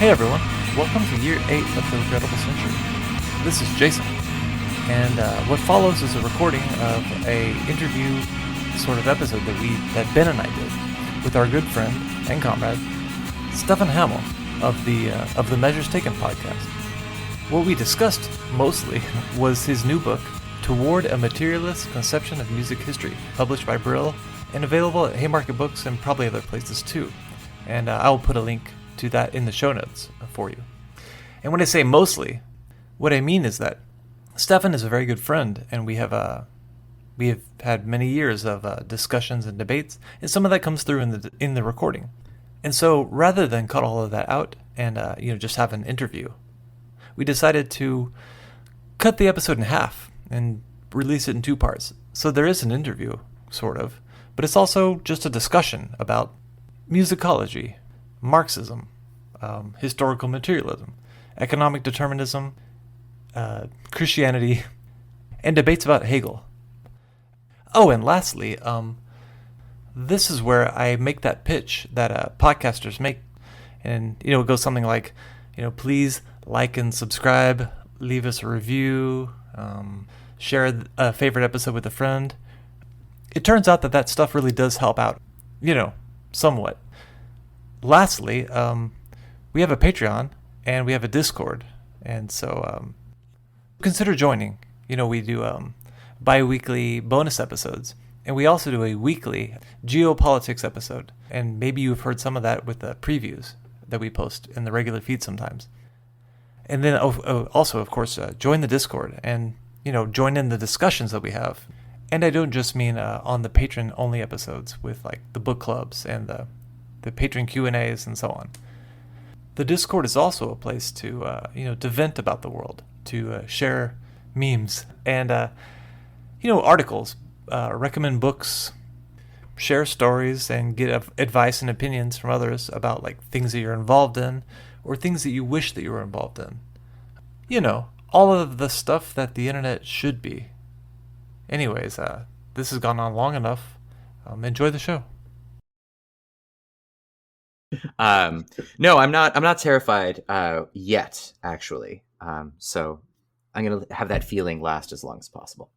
Hey everyone, welcome to Year 8 of the Regrettable Century. This is Jason, and what follows is a recording of a interview sort of episode that Ben and I did with our good friend and comrade, Stephan Hammel of the Measures Taken podcast. What we discussed mostly was his new book, Toward a Materialist Conception of Music History, published by Brill and available at Haymarket Books and probably other places too. And I'll put a link to that in the show notes for you. And when I say mostly, what I mean is that Stephan is a very good friend, and we have had many years of discussions and debates, and some of that comes through in the recording. And so rather than cut all of that out and just have an interview, we decided to cut the episode in half and release it in two parts. So there is an interview, sort of, but it's also just a discussion about musicology, Marxism, historical materialism, economic determinism, Christianity, and debates about Hegel. Oh, and lastly, this is where I make that pitch that podcasters make, and it goes something like, please like and subscribe, leave us a review, share a favorite episode with a friend. It turns out that stuff really does help out, somewhat. Lastly, we have a Patreon and we have a Discord, and so consider joining. We do bi-weekly bonus episodes, and we also do a weekly geopolitics episode, and maybe you've heard some of that with the previews that we post in the regular feed sometimes. And then also, of course, join the Discord and join in the discussions that we have. And I don't just mean on the patron-only episodes with like the book clubs and the patron Q&As and so on. The Discord is also a place to to vent about the world, to share memes and articles, recommend books, share stories, and get advice and opinions from others about like things that you're involved in or things that you wish that you were involved in. All of the stuff that the internet should be. Anyways, this has gone on long enough. Enjoy the show. No, I'm not terrified yet, actually. So I'm going to have that feeling last as long as possible.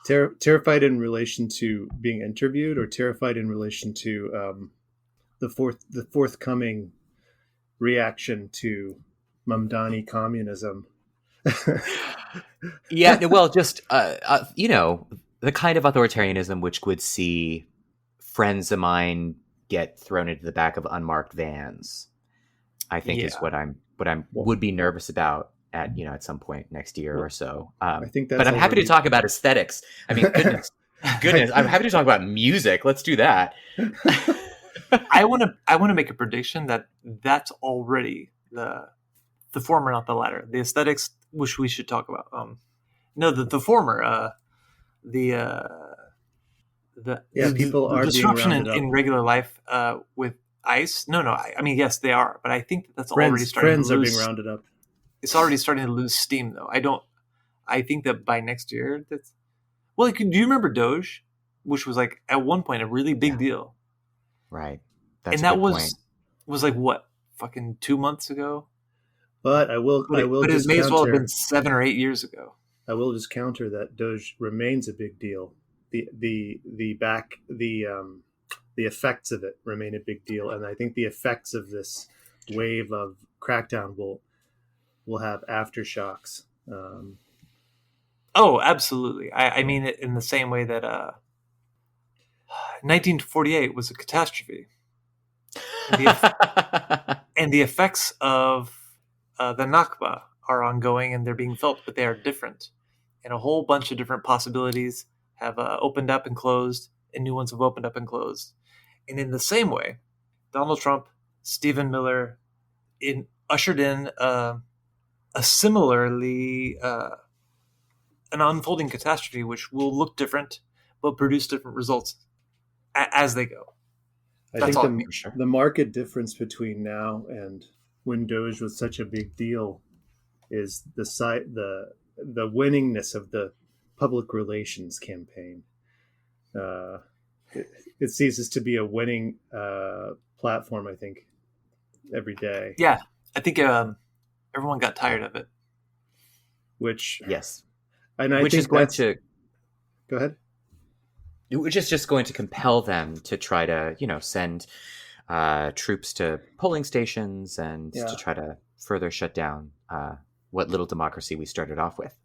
Terrified in relation to being interviewed, or terrified in relation to the forthcoming reaction to Mamdani communism? Yeah, well, just the kind of authoritarianism which would see friends of mine get thrown into the back of unmarked vans, I think is what I would be nervous about at some point next year or so. I think that's but I'm happy to talk about aesthetics. I mean, goodness, I'm happy to talk about music. Let's do that. I want to make a prediction that's already the former, not the latter. The aesthetics, which we should talk about. No, the former. People are disruption being in regular life with ICE. No, I mean, yes, they are, but I think that's already starting. Friends are being rounded up. It's already starting to lose steam, though. I think that by next year, that's well. Do you remember Doge, which was like at one point a really big deal, right? And that was like what, fucking 2 months ago. But I will. But it may as well have been 7 or 8 years ago. I will just counter that Doge remains a big deal. The effects of it remain a big deal, and I think the effects of this wave of crackdown will have aftershocks. Oh, absolutely. I mean it in the same way that 1948 was a catastrophe, and the effects of the Nakba are ongoing, and they're being felt, but they are different, and a whole bunch of different possibilities have opened up and closed, and new ones have opened up and closed. And in the same way, Donald Trump, Stephen Miller, ushered in a similarly an unfolding catastrophe, which will look different, but produce different results as they go. I think the market difference between now and when Doge was such a big deal is the winningness of the public relations campaign. It ceases to be a winning platform, I think, every day. Yeah, I think everyone got tired of it. Which yes, and I which think is going to go ahead. Which is just going to compel them to try to, send troops to polling stations and to try to further shut down what little democracy we started off with.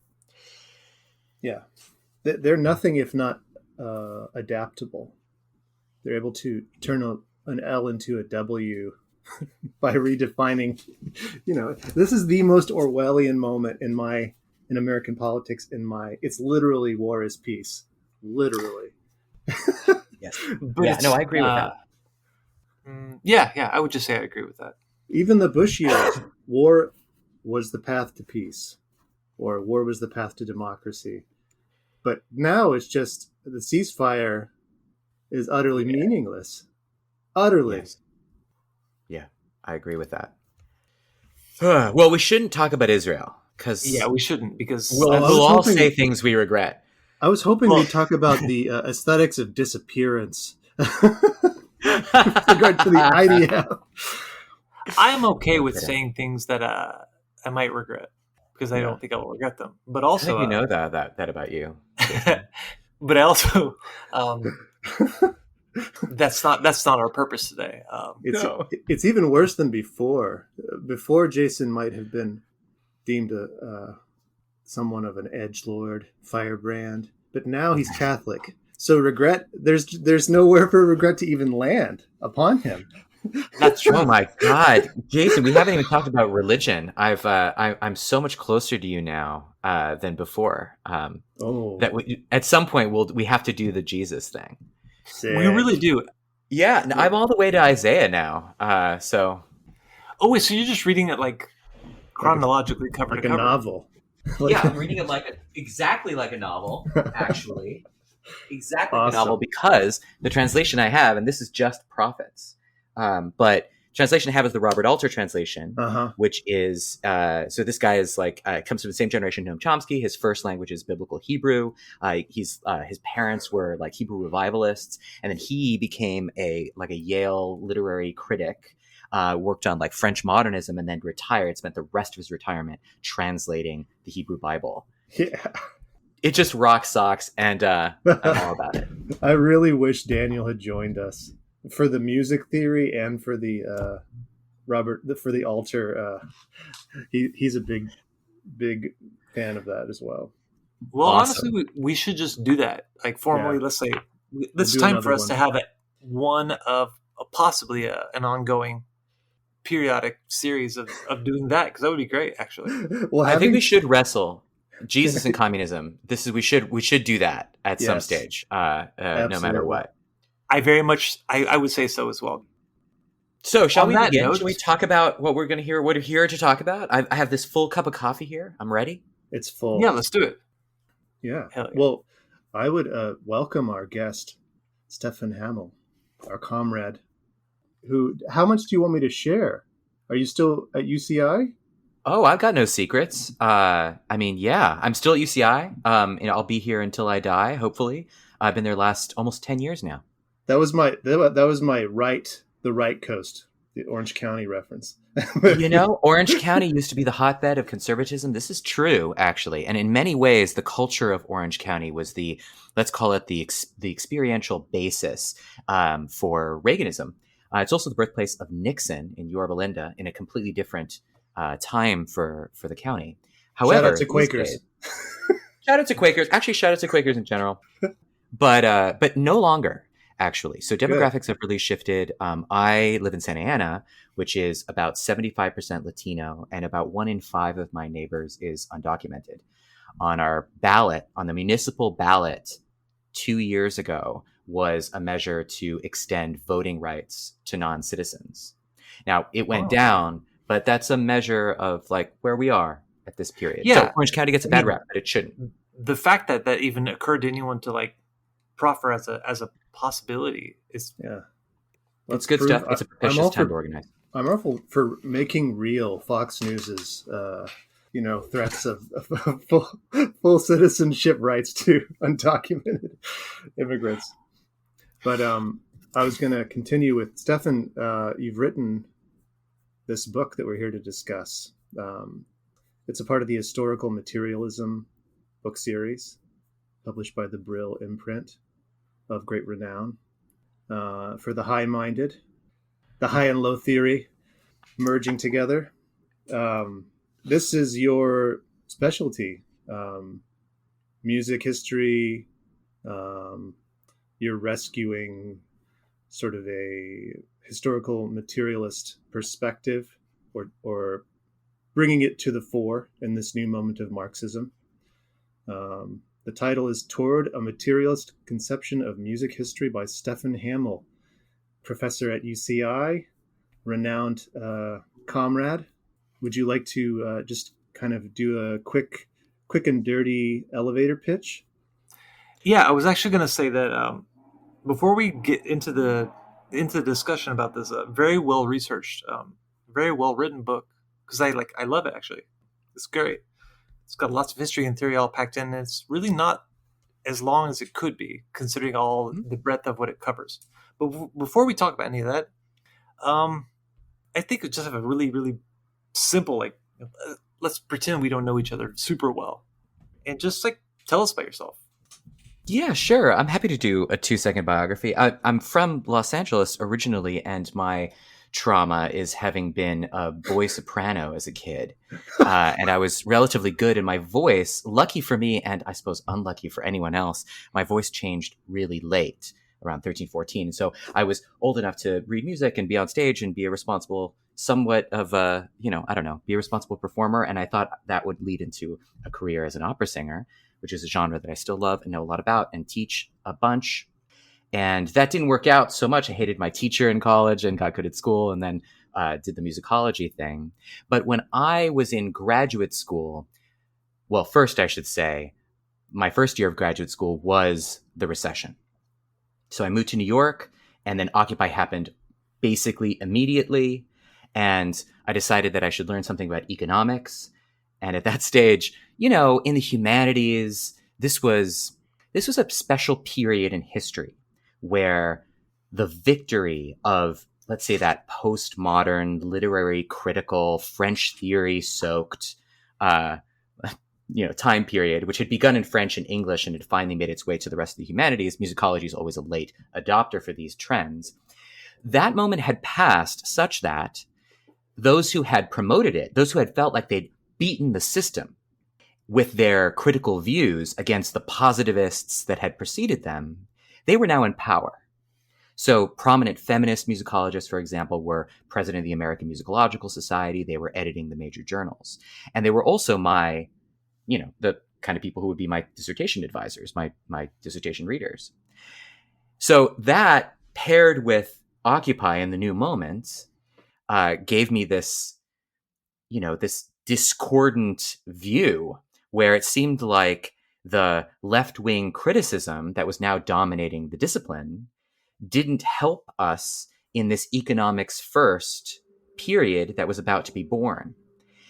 Yeah, they're nothing if not adaptable. They're able to turn an L into a W by redefining. This is the most Orwellian moment in American politics. It's literally war is peace, literally. Yes, but I agree with that. Yeah, I would just say I agree with that. Even the Bush years, war was the path to peace, or war was the path to democracy. But now it's just the ceasefire is utterly meaningless. Utterly. Yes. Yeah, I agree with that. Well, we shouldn't talk about Israel because we shouldn't, because we'll all say things we regret. I was hoping we'd talk about the aesthetics of disappearance with regard to the IDF. I'm okay with saying things that I might regret, because I don't think I will regret them. But also, I think that about you. But I also, that's not our purpose today. It's even worse than before. Before, Jason might have been deemed someone of an edgelord, firebrand, but now he's Catholic. So regret, there's nowhere for regret to even land upon him. That's true. Oh my God, Jason, we haven't even talked about religion. I'm so much closer to you now than before. That at some point we have to do the Jesus thing. Sick. We really do. Yeah, I'm all the way to Isaiah now. So. Oh wait, so you're just reading it like chronologically, cover to cover? Like a novel. Yeah, I'm reading it exactly like a novel, actually. Exactly like a novel, because the translation I have, and this is just prophets, but translation I have is the Robert Alter translation, which is, so this guy is comes from the same generation Noam Chomsky. His first language is biblical Hebrew. His parents were Hebrew revivalists, and then he became a Yale literary critic. Worked on French modernism, and then retired, spent the rest of his retirement translating the Hebrew Bible. Yeah. It just rock socks, and I'm all about it. I really wish Daniel had joined us for the music theory and for the for the altar. He's a big fan of that as well. Well, awesome. Honestly, we should just do that. Formally, let's say it's time for us to have one of possibly an ongoing periodic series of doing that, because that would be great, actually. Well, I think we should wrestle Jesus and communism. We should do that at some stage, no matter what. I would say so as well. So shall we begin? Shall we talk about what we're going to hear? What we're here to talk about? I have this full cup of coffee here. I'm ready. It's full. Yeah, let's do it. Yeah. Well, I would welcome our guest, Stephan Hammel, our comrade. How much do you want me to share? Are you still at UCI? Oh, I've got no secrets. I'm still at UCI. And I'll be here until I die, hopefully. I've been there last almost 10 years now. That was my the right coast, the Orange County reference. Orange County used to be the hotbed of conservatism. This is true, actually. And in many ways, the culture of Orange County was let's call it the experiential basis for Reaganism. It's also the birthplace of Nixon in Yorba Linda, in a completely different time for the county. However, shout out to Quakers. Shout out to Quakers. Actually, shout out to Quakers in general. But no longer, actually. So demographics have really shifted. I live in Santa Ana, which is about 75% Latino, and about 1 in 5 of my neighbors is undocumented. On the municipal ballot 2 years ago, was a measure to extend voting rights to non-citizens. Now, it went down, but that's a measure of where we are at this period. Yeah. So Orange County gets a bad rap, but it shouldn't. The fact that even occurred to anyone to proffer as a possibility is it's good stuff. It's a propitious time to organize. I'm awful for making real Fox News's threats of full citizenship rights to undocumented immigrants. But I was going to continue with Stephan. You've written this book that we're here to discuss. It's a part of the Historical Materialism book series, published by the Brill imprint of great renown. For the high-minded, the high and low theory merging together. This is your specialty, music history. You're rescuing sort of a historical materialist perspective, or bringing it to the fore in this new moment of Marxism. The title is Toward a Materialist Conception of Music History by Stephan Hammel, professor at UCI, renowned comrade. Would you like to just kind of do a quick and dirty elevator pitch? Yeah, I was actually going to say that before we get into the discussion about this very well researched, very well written book, because I love it actually. It's great. It's got lots of history and theory all packed in, and it's really not as long as it could be, considering all the breadth of what it covers. But before we talk about any of that, I think we just have a really, really simple, let's pretend we don't know each other super well, and just tell us about yourself. Yeah, sure. I'm happy to do a 2-second biography. I'm from Los Angeles originally, and my trauma is having been a boy soprano as a kid. And I was relatively good in my voice. Lucky for me, and I suppose unlucky for anyone else, my voice changed really late, around 13, 14. And so I was old enough to read music and be on stage and be a responsible, somewhat of a, be a responsible performer. And I thought that would lead into a career as an opera singer, which is a genre that I still love and know a lot about and teach a bunch. And that didn't work out so much. I hated my teacher in college and got good at school, and then did the musicology thing. But when I was in graduate school, well, first I should say, my first year of graduate school was the recession. So I moved to New York, and then Occupy happened basically immediately. And I decided that I should learn something about economics. And at that stage, in the humanities, this was a special period in history where the victory of, let's say, that postmodern, literary, critical, French theory soaked, time period, which had begun in French and English and had finally made its way to the rest of the humanities. Musicology is always a late adopter for these trends. That moment had passed such that those who had promoted it, those who had felt like they'd beaten the system with their critical views against the positivists that had preceded them, they were now in power. So prominent feminist musicologists, for example, were president of the American Musicological Society. They were editing the major journals. And they were also my, the kind of people who would be my dissertation advisors, my dissertation readers. So that, paired with Occupy in the new moment, gave me this, this discordant view where it seemed like the left-wing criticism that was now dominating the discipline didn't help us in this economics first period that was about to be born.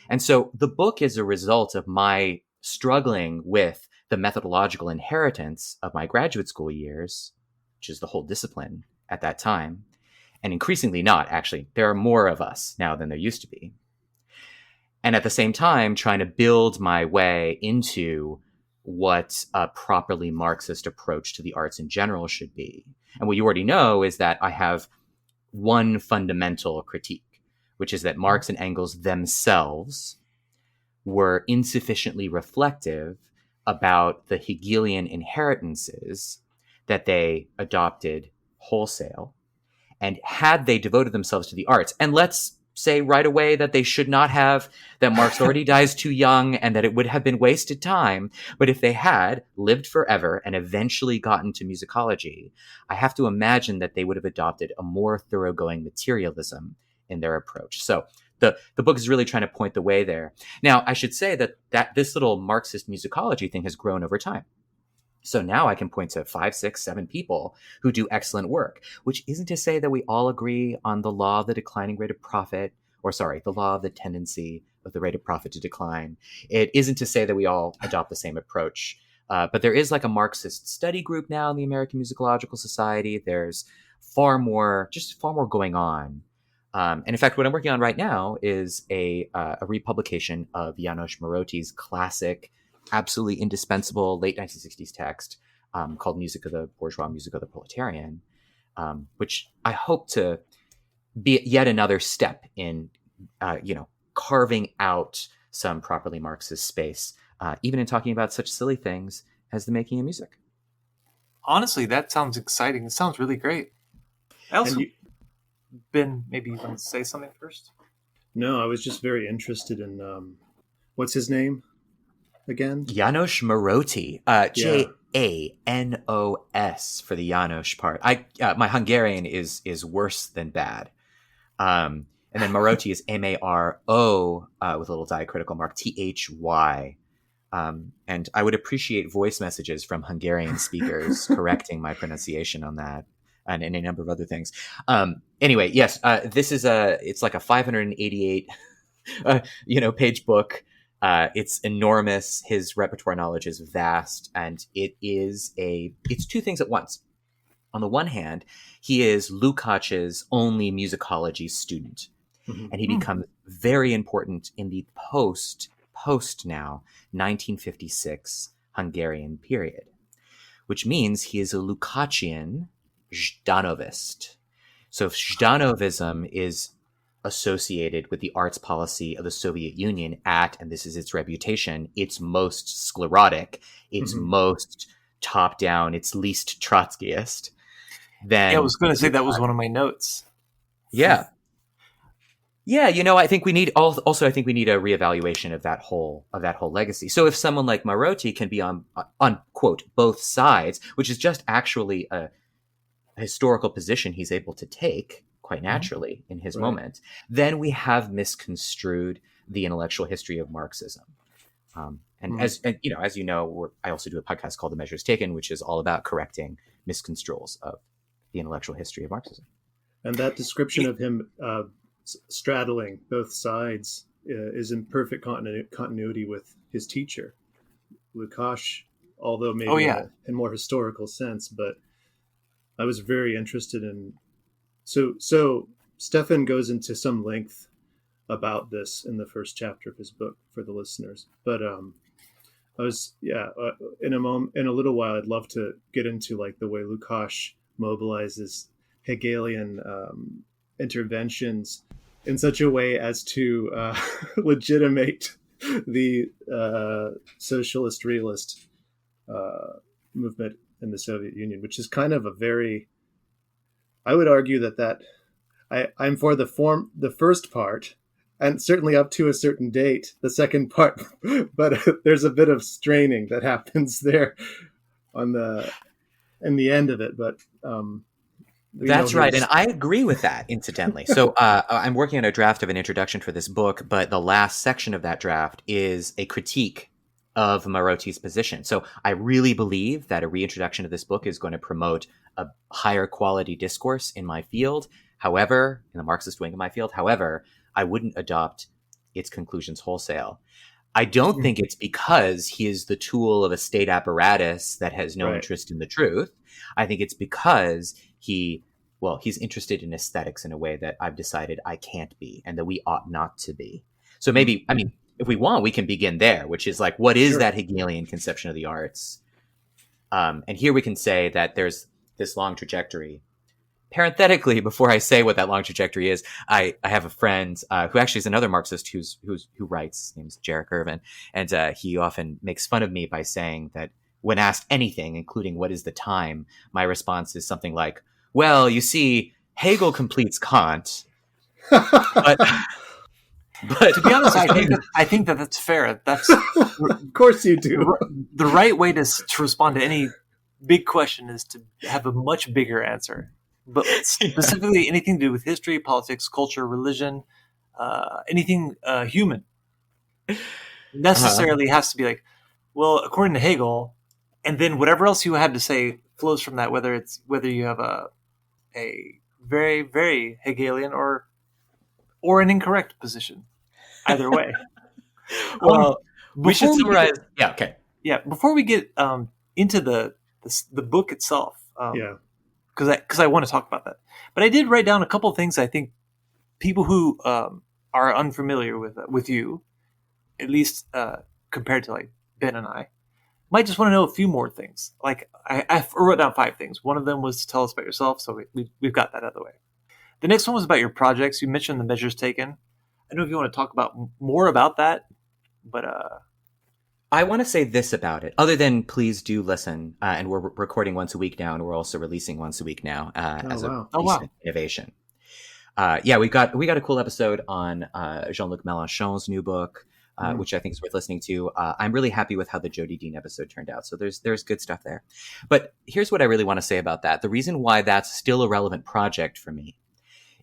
And so the book is a result of my struggling with the methodological inheritance of my graduate school years, which is the whole discipline at that time, and increasingly not, actually. There are more of us now than there used to be. And at the same time, trying to build my way into what a properly Marxist approach to the arts in general should be. And what you already know is that I have one fundamental critique, which is that Marx and Engels themselves were insufficiently reflective about the Hegelian inheritances that they adopted wholesale. And had they devoted themselves to the arts, and let's say right away that they should not have, that Marx already dies too young and that it would have been wasted time. But if they had lived forever and eventually gotten to musicology, I have to imagine that they would have adopted a more thoroughgoing materialism in their approach. So the book is really trying to point the way there. Now, I should say that this little Marxist musicology thing has grown over time. So now I can point to 5, 6, 7 people who do excellent work, which isn't to say that we all agree on the law of the declining rate of profit, the law of the tendency of the rate of profit to decline. It isn't to say that we all adopt the same approach. But there is like a Marxist study group now in the American Musicological Society. There's far more going on And in fact, what I'm working on right now is a republication of János Marotti's classic, absolutely indispensable late 1960s text called Music of the Bourgeois, Music of the Proletarian, which I hope to be yet another step in, carving out some properly Marxist space, even in talking about such silly things as the making of music. Honestly, that sounds exciting. It sounds really great. Ben, maybe you want to say something first? No, I was just very interested in what's his name again? János Marotti. Janos for the János part. My Hungarian is worse than bad. And then Marotti is Maro with a little diacritical mark, Thy. And I would appreciate voice messages from Hungarian speakers correcting my pronunciation on that, and any number of other things. Anyway, yes, this is it's like a 588 page book. It's enormous. His repertoire knowledge is vast, and it's two things at once. On the one hand, he is Lukács's only musicology student, and he becomes very important in the post now 1956 Hungarian period, which means he is a Lukácsian Zhdanovist. So if Zhdanovism is associated with the arts policy of the Soviet Union and this is its reputation, its most sclerotic, its most top-down, its least Trotskyist, then... Yeah, I was going to say that was one of my notes. Yeah. Yeah, I think we need a reevaluation of that whole legacy. So if someone like Marotti can be on quote both sides, which is just actually a historical position he's able to take quite naturally in his moment, then we have misconstrued the intellectual history of Marxism. As you know, I also do a podcast called The Measures Taken, which is all about correcting misconstruals of the intellectual history of Marxism. And that description of him straddling both sides is in perfect continuity with his teacher, Lukács, although maybe in more historical sense. But I was very interested in... So Stephan goes into some length about this in the first chapter of his book for the listeners. But I was, in a little while, I'd love to get into like the way Lukács mobilizes Hegelian interventions in such a way as to legitimate the socialist realist movement in the Soviet Union, which is kind of a very... I would argue that I'm for the first part, and certainly up to a certain date, the second part, but there's a bit of straining that happens there in the end of it. But that's right, and I agree with that, incidentally. So I'm working on a draft of an introduction for this book, but the last section of that draft is a critique of Marotti's position. So I really believe that a reintroduction of this book is going to promote a higher quality discourse in my field. However, in the Marxist wing of my field, I wouldn't adopt its conclusions wholesale. I don't think it's because he is the tool of a state apparatus that has no interest in the truth. I think it's because he's interested in aesthetics in a way that I've decided I can't be and that we ought not to be. So maybe, if we want, we can begin there, which is like, what is that Hegelian conception of the arts? And here we can say that there's this long trajectory. Parenthetically, before I say what that long trajectory is, I have a friend who actually is another Marxist who writes. His name's Jarek Irvin, and he often makes fun of me by saying that when asked anything, including what is the time, my response is something like, "Well, you see, Hegel completes Kant." But to be honest, I think that's fair. That's of course you do. The right way to respond to any big question is to have a much bigger answer. But specifically anything to do with history, politics, culture, religion, anything human necessarily has to be like, well, according to Hegel, and then whatever else you have to say flows from that, whether you have a very, very Hegelian or an incorrect position. Either way. Well, we should summarize. Before we get into the book itself, because I want to talk about that. But I did write down a couple of things I think people who are unfamiliar with you, at least compared to like Ben and I, might just want to know a few more things. Like I wrote down 5 things. One of them was to tell us about yourself, so we've got that out of the way. The next one was about your projects. You mentioned the measures taken. I don't know if you want to talk about more about that, but I want to say this about it. Other than please do listen, and we're recording once a week now, and we're also releasing once a week now as a recent innovation. We got a cool episode on Jean-Luc Mélenchon's new book, which I think is worth listening to. I'm really happy with how the Jody Dean episode turned out. So there's good stuff there. But here's what I really want to say about that. The reason why that's still a relevant project for me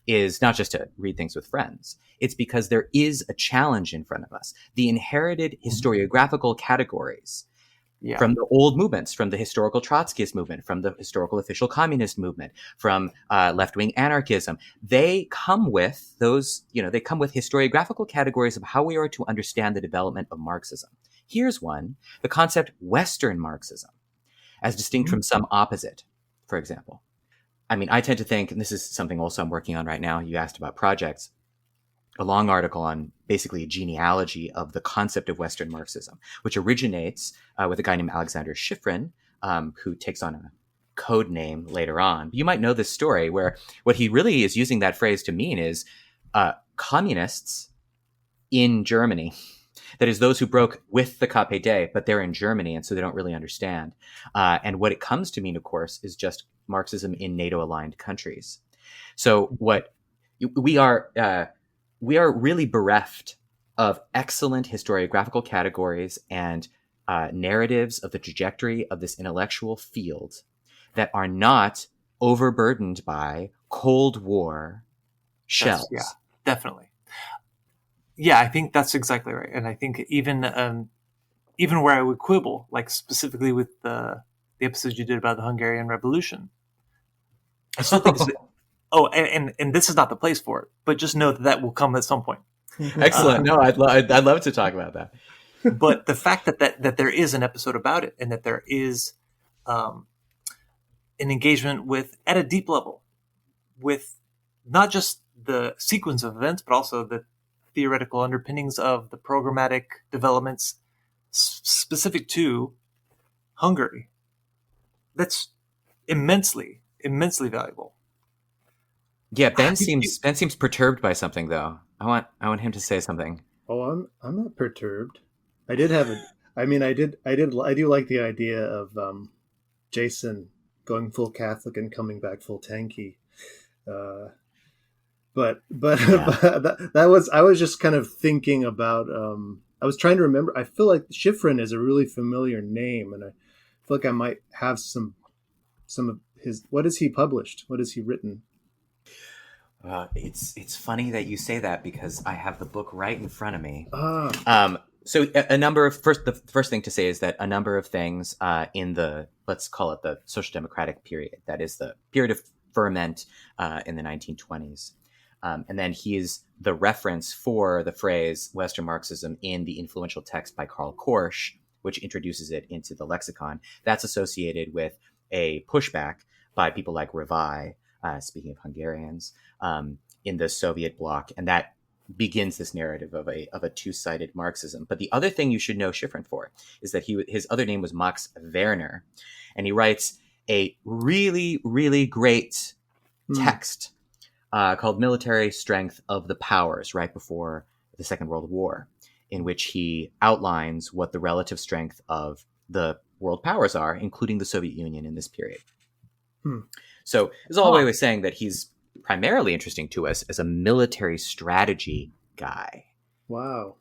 is not just to read things with friends. It's because there is a challenge in front of us. The inherited historiographical categories from the old movements, from the historical Trotskyist movement, from the historical official communist movement, from left-wing anarchism, they come with they come with historiographical categories of how we are to understand the development of Marxism. Here's one, the concept Western Marxism, as distinct from some opposite, for example. I mean, I tend to think, and this is something also I'm working on right now, you asked about projects, a long article on basically a genealogy of the concept of Western Marxism, which originates with a guy named Alexander Schifrin, who takes on a code name later on. You might know this story where what he really is using that phrase to mean is communists in Germany. That is those who broke with the KPD, but they're in Germany, and so they don't really understand. And what it comes to mean, of course, is just Marxism in NATO-aligned countries. So what we are really bereft of excellent historiographical categories and narratives of the trajectory of this intellectual field that are not overburdened by Cold War shells. Yeah, definitely. Yeah, I think that's exactly right. And I think even where I would quibble, like specifically with the episode you did about the Hungarian Revolution, I still think and this is not the place for it, but just know that will come at some point. Excellent. No, I'd love to talk about that. But the fact that there is an episode about it and that there is an engagement with, at a deep level, with not just the sequence of events, but also the theoretical underpinnings of the programmatic developments specific to Hungary. That's immensely valuable. Yeah, Ben seems perturbed by something though. I want him to say something. Oh, I'm not perturbed. I do like the idea of Jason going full Catholic and coming back full tanky. But I was just kind of thinking about I was trying to remember. I feel like Schifrin is a really familiar name, and I feel like I might have some of his. What has he published? What has he written? It's funny that you say that because I have the book right in front of me. So the first thing to say is that a number of things in the, let's call it the social democratic period, that is the period of ferment in the 1920s. And then he is the reference for the phrase Western Marxism in the influential text by Karl Korsch, which introduces it into the lexicon. That's associated with a pushback by people like Revai, speaking of Hungarians, in the Soviet bloc. And that begins this narrative of a two-sided Marxism. But the other thing you should know Schifrin for is that his other name was Max Werner. And he writes a really, really great text called Military Strength of the Powers, right before the Second World War, in which he outlines what the relative strength of the world powers are, including the Soviet Union in this period. So it's all a way of saying that he's primarily interesting to us as a military strategy guy. Wow.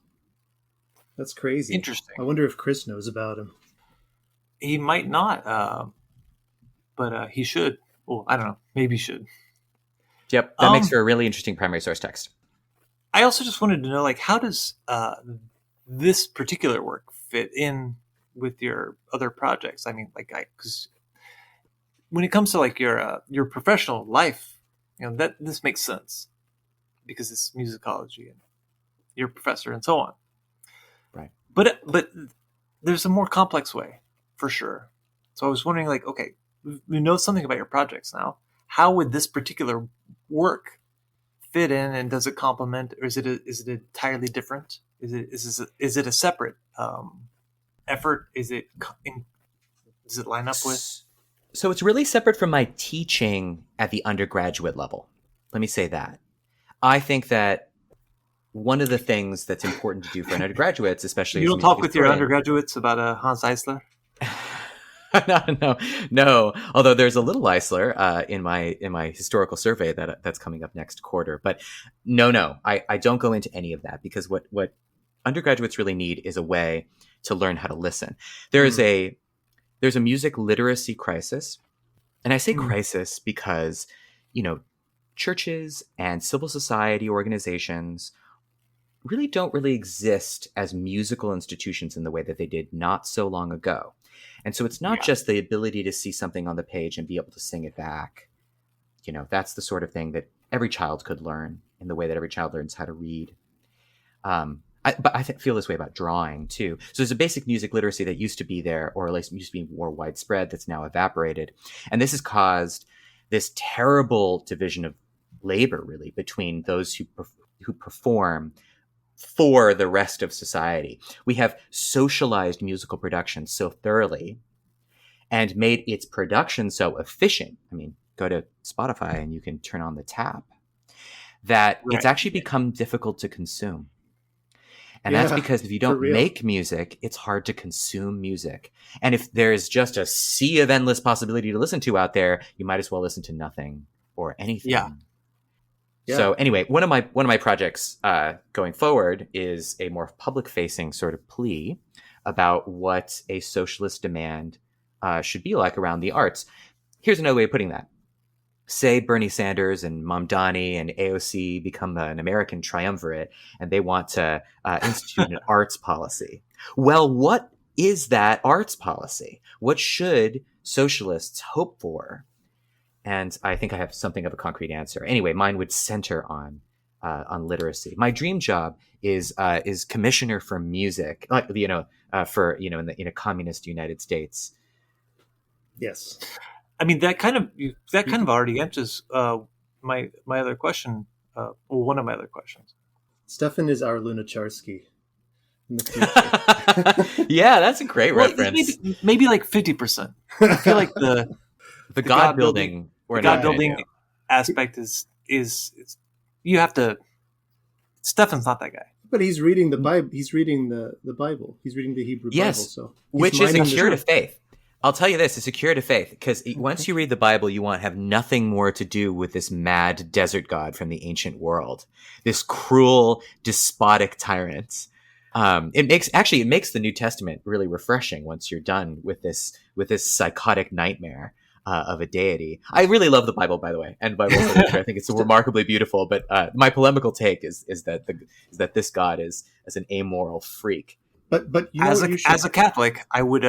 That's crazy. Interesting. I wonder if Chris knows about him. He might not, but he should. Well, I don't know. Maybe he should. Yep, that makes for a really interesting primary source text. I also just wanted to know, like, how does this particular work fit in with your other projects? I mean, like, because when it comes to like your professional life, that this makes sense because it's musicology and you're a professor and so on. Right. But there's a more complex way, for sure. So I was wondering, like, okay, we know something about your projects now. How would this particular work fit in, and does it complement, or is it entirely different? Is it a separate effort? Does it line up with? So it's really separate from my teaching at the undergraduate level. Let me say that. I think that one of the things that's important to do for undergraduates, especially you don't talk with your undergraduates about Hans Eisler. No. Although there's a little Eisler in my historical survey that's coming up next quarter. But no, I don't go into any of that, because what undergraduates really need is a way to learn how to listen. There's a music literacy crisis, and I say crisis because churches and civil society organizations don't really exist as musical institutions in the way that they did not so long ago. And so it's not just the ability to see something on the page and be able to sing it back. That's the sort of thing that every child could learn in the way that every child learns how to read. But I feel this way about drawing too. So there's a basic music literacy that used to be there, or at least used to be more widespread, that's now evaporated. And this has caused this terrible division of labor, really, between those who perform for the rest of society. We have socialized musical production so thoroughly and made its production so efficient. I mean, go to Spotify and you can turn on the tap, that it's actually become difficult to consume. And that's because if you don't make music, it's hard to consume music. And if there's just a sea of endless possibility to listen to out there, you might as well listen to nothing or anything. Yeah. So anyway, one of my projects going forward is a more public-facing sort of plea about what a socialist demand should be like around the arts. Here's another way of putting that. Say Bernie Sanders and Mamdani and AOC become an American triumvirate, and they want to institute an arts policy. Well, what is that arts policy? What should socialists hope for? And I think I have something of a concrete answer. Anyway, mine would center on literacy. My dream job is commissioner for music, in a communist United States. Yes, I mean that kind of already answers my other question. One of my other questions. Stephan is our Lunacharsky in the future. Yeah, that's a great reference. Maybe like 50%. I feel like the God building. The God building aspect is you have to. Stephan's not that guy, but he's reading the Bible. He's reading the Bible. He's reading the Hebrew Bible. So which is a cure to faith. I'll tell you this: it's a cure to faith, because once you read the Bible, you want to have nothing more to do with this mad desert god from the ancient world, this cruel, despotic tyrant. It makes the New Testament really refreshing once you're done with this psychotic nightmare of a deity. I really love the Bible, by the way, and Bible literature. I think it's remarkably beautiful. But my polemical take is that this God is an amoral freak. But as a Catholic, I would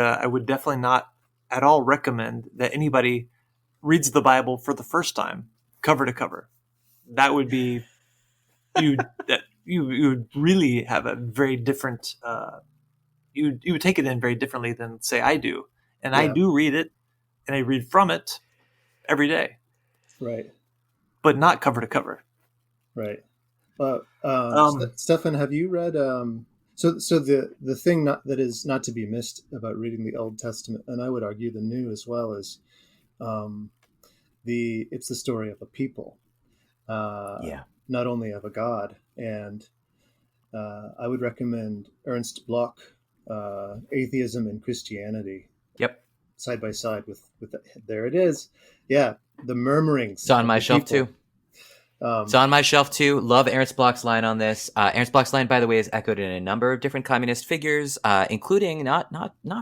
definitely not at all recommend that anybody reads the Bible for the first time, cover to cover. That would be you would really have a very different. You would take it in very differently than say I do, and I do read it. And I read from it every day, right? But not cover to cover, right? Stephan, have you read? So the thing that is not to be missed about reading the Old Testament, and I would argue the New as well, is it's the story of a people, not only of a God. And I would recommend Ernst Bloch, Atheism and Christianity. Yep. Side by side with there it is. Yeah. The murmurings. It's on my shelf too. It's on my shelf too. Love Ernst Bloch's line on this. Ernst Bloch's line, by the way, is echoed in a number of different communist figures, including not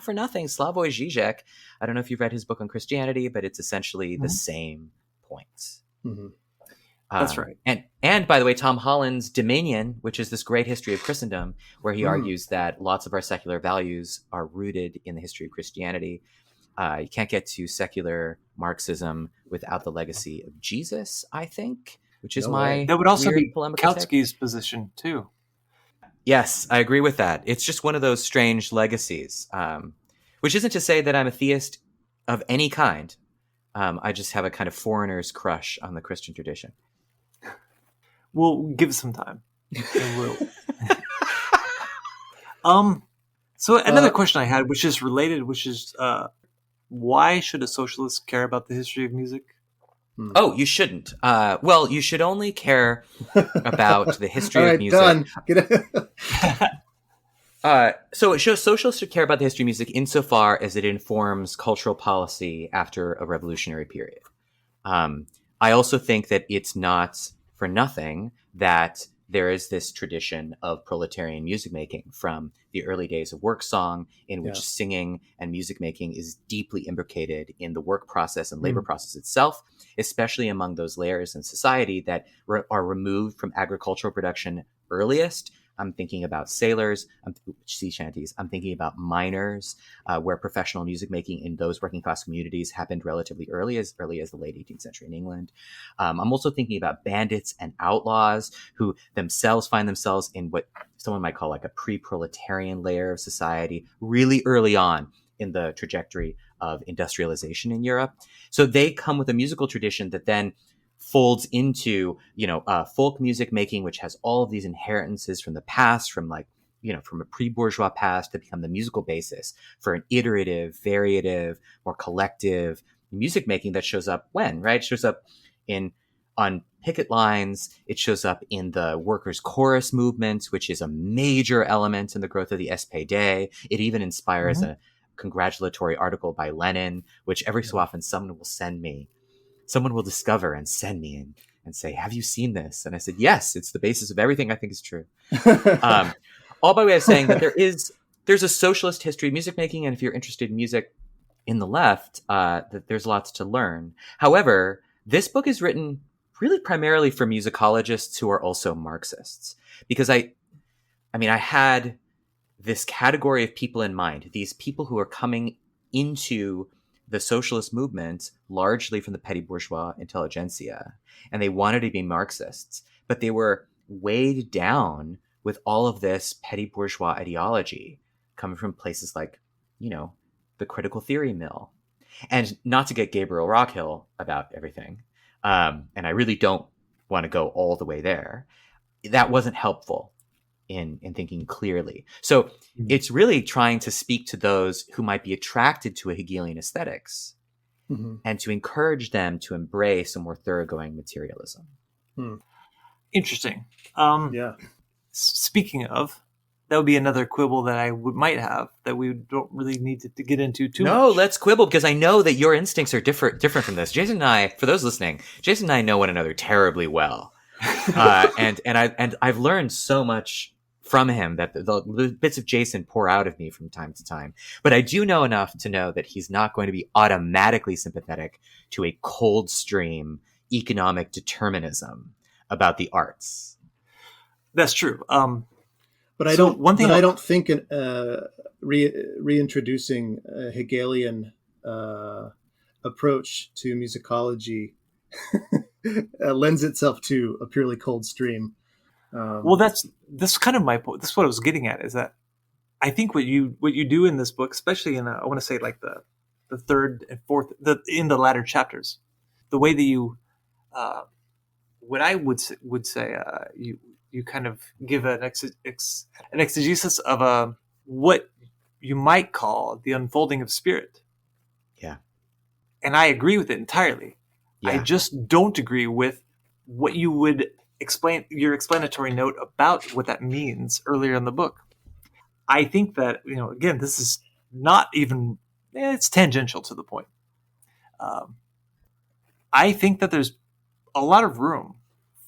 for nothing, Slavoj Žižek. I don't know if you've read his book on Christianity, but it's essentially the same points. Mm-hmm. That's right. And by the way, Tom Holland's Dominion, which is this great history of Christendom, where he argues that lots of our secular values are rooted in the history of Christianity. You can't get to secular Marxism without the legacy of Jesus, I think, which is that would also be Kautsky's position too. Yes, I agree with that. It's just one of those strange legacies, which isn't to say that I'm a theist of any kind. I just have a kind of foreigner's crush on the Christian tradition. We'll give it some time. And we'll... So another question I had, which is related, which is why should a socialist care about the history of music? Oh, you shouldn't. Well, you should only care about the history of music. Done. So it shows socialists should care about the history of music insofar as it informs cultural policy after a revolutionary period. I also think that it's not for nothing that there is this tradition of proletarian music making from the early days of work song, in which singing and music making is deeply imbricated in the work process and labor process itself, especially among those layers in society that are removed from agricultural production earliest. I'm thinking about sailors, sea shanties. I'm thinking about miners, where professional music making in those working class communities happened relatively early as the late 18th century in England. I'm also thinking about bandits and outlaws who themselves find themselves in what someone might call like a pre-proletarian layer of society really early on in the trajectory of industrialization in Europe. So they come with a musical tradition that then folds into, folk music making, which has all of these inheritances from the past, from a pre-bourgeois past, to become the musical basis for an iterative, variative, more collective music making that shows up It shows up on picket lines. It shows up in the workers' chorus movement, which is a major element in the growth of the SPD. It even inspires a congratulatory article by Lenin, which every so often someone will discover and send me and say, have you seen this? And I said, yes, it's the basis of everything I think is true. All by way of saying that there's a socialist history of music making. And if you're interested in music in the left, that there's lots to learn. However, this book is written really primarily for musicologists who are also Marxists, because I had this category of people in mind, these people who are coming into the socialist movement largely from the petty bourgeois intelligentsia, and they wanted to be Marxists, but they were weighed down with all of this petty bourgeois ideology coming from places like, the critical theory mill. And not to get Gabriel Rockhill about everything, and I really don't want to go all the way there, that wasn't helpful in thinking clearly. So it's really trying to speak to those who might be attracted to a Hegelian aesthetics and to encourage them to embrace a more thoroughgoing materialism. Interesting. Speaking of, that would be another quibble that I might have that we don't really need to get into too much. No, let's quibble, because I know that your instincts are different from this. Jason and I, for those listening, Jason and I know one another terribly well. And I've learned so much from him that the bits of Jason pour out of me from time to time. But I do know enough to know that he's not going to be automatically sympathetic to a cold stream economic determinism about the arts. That's true. But I don't think reintroducing a Hegelian approach to musicology lends itself to a purely cold stream. Well, that's kind of my point. That's what I was getting at, is that I think what you do in this book, especially in I want to say like the third and fourth, in the latter chapters, the way that you, what I would say, you kind of give an exegesis of what you might call the unfolding of spirit. Yeah, and I agree with it entirely. Yeah. I just don't agree with what you would explain, your explanatory note about what that means earlier in the book. I think that, again, this is not even, it's tangential to the point. I think that there's a lot of room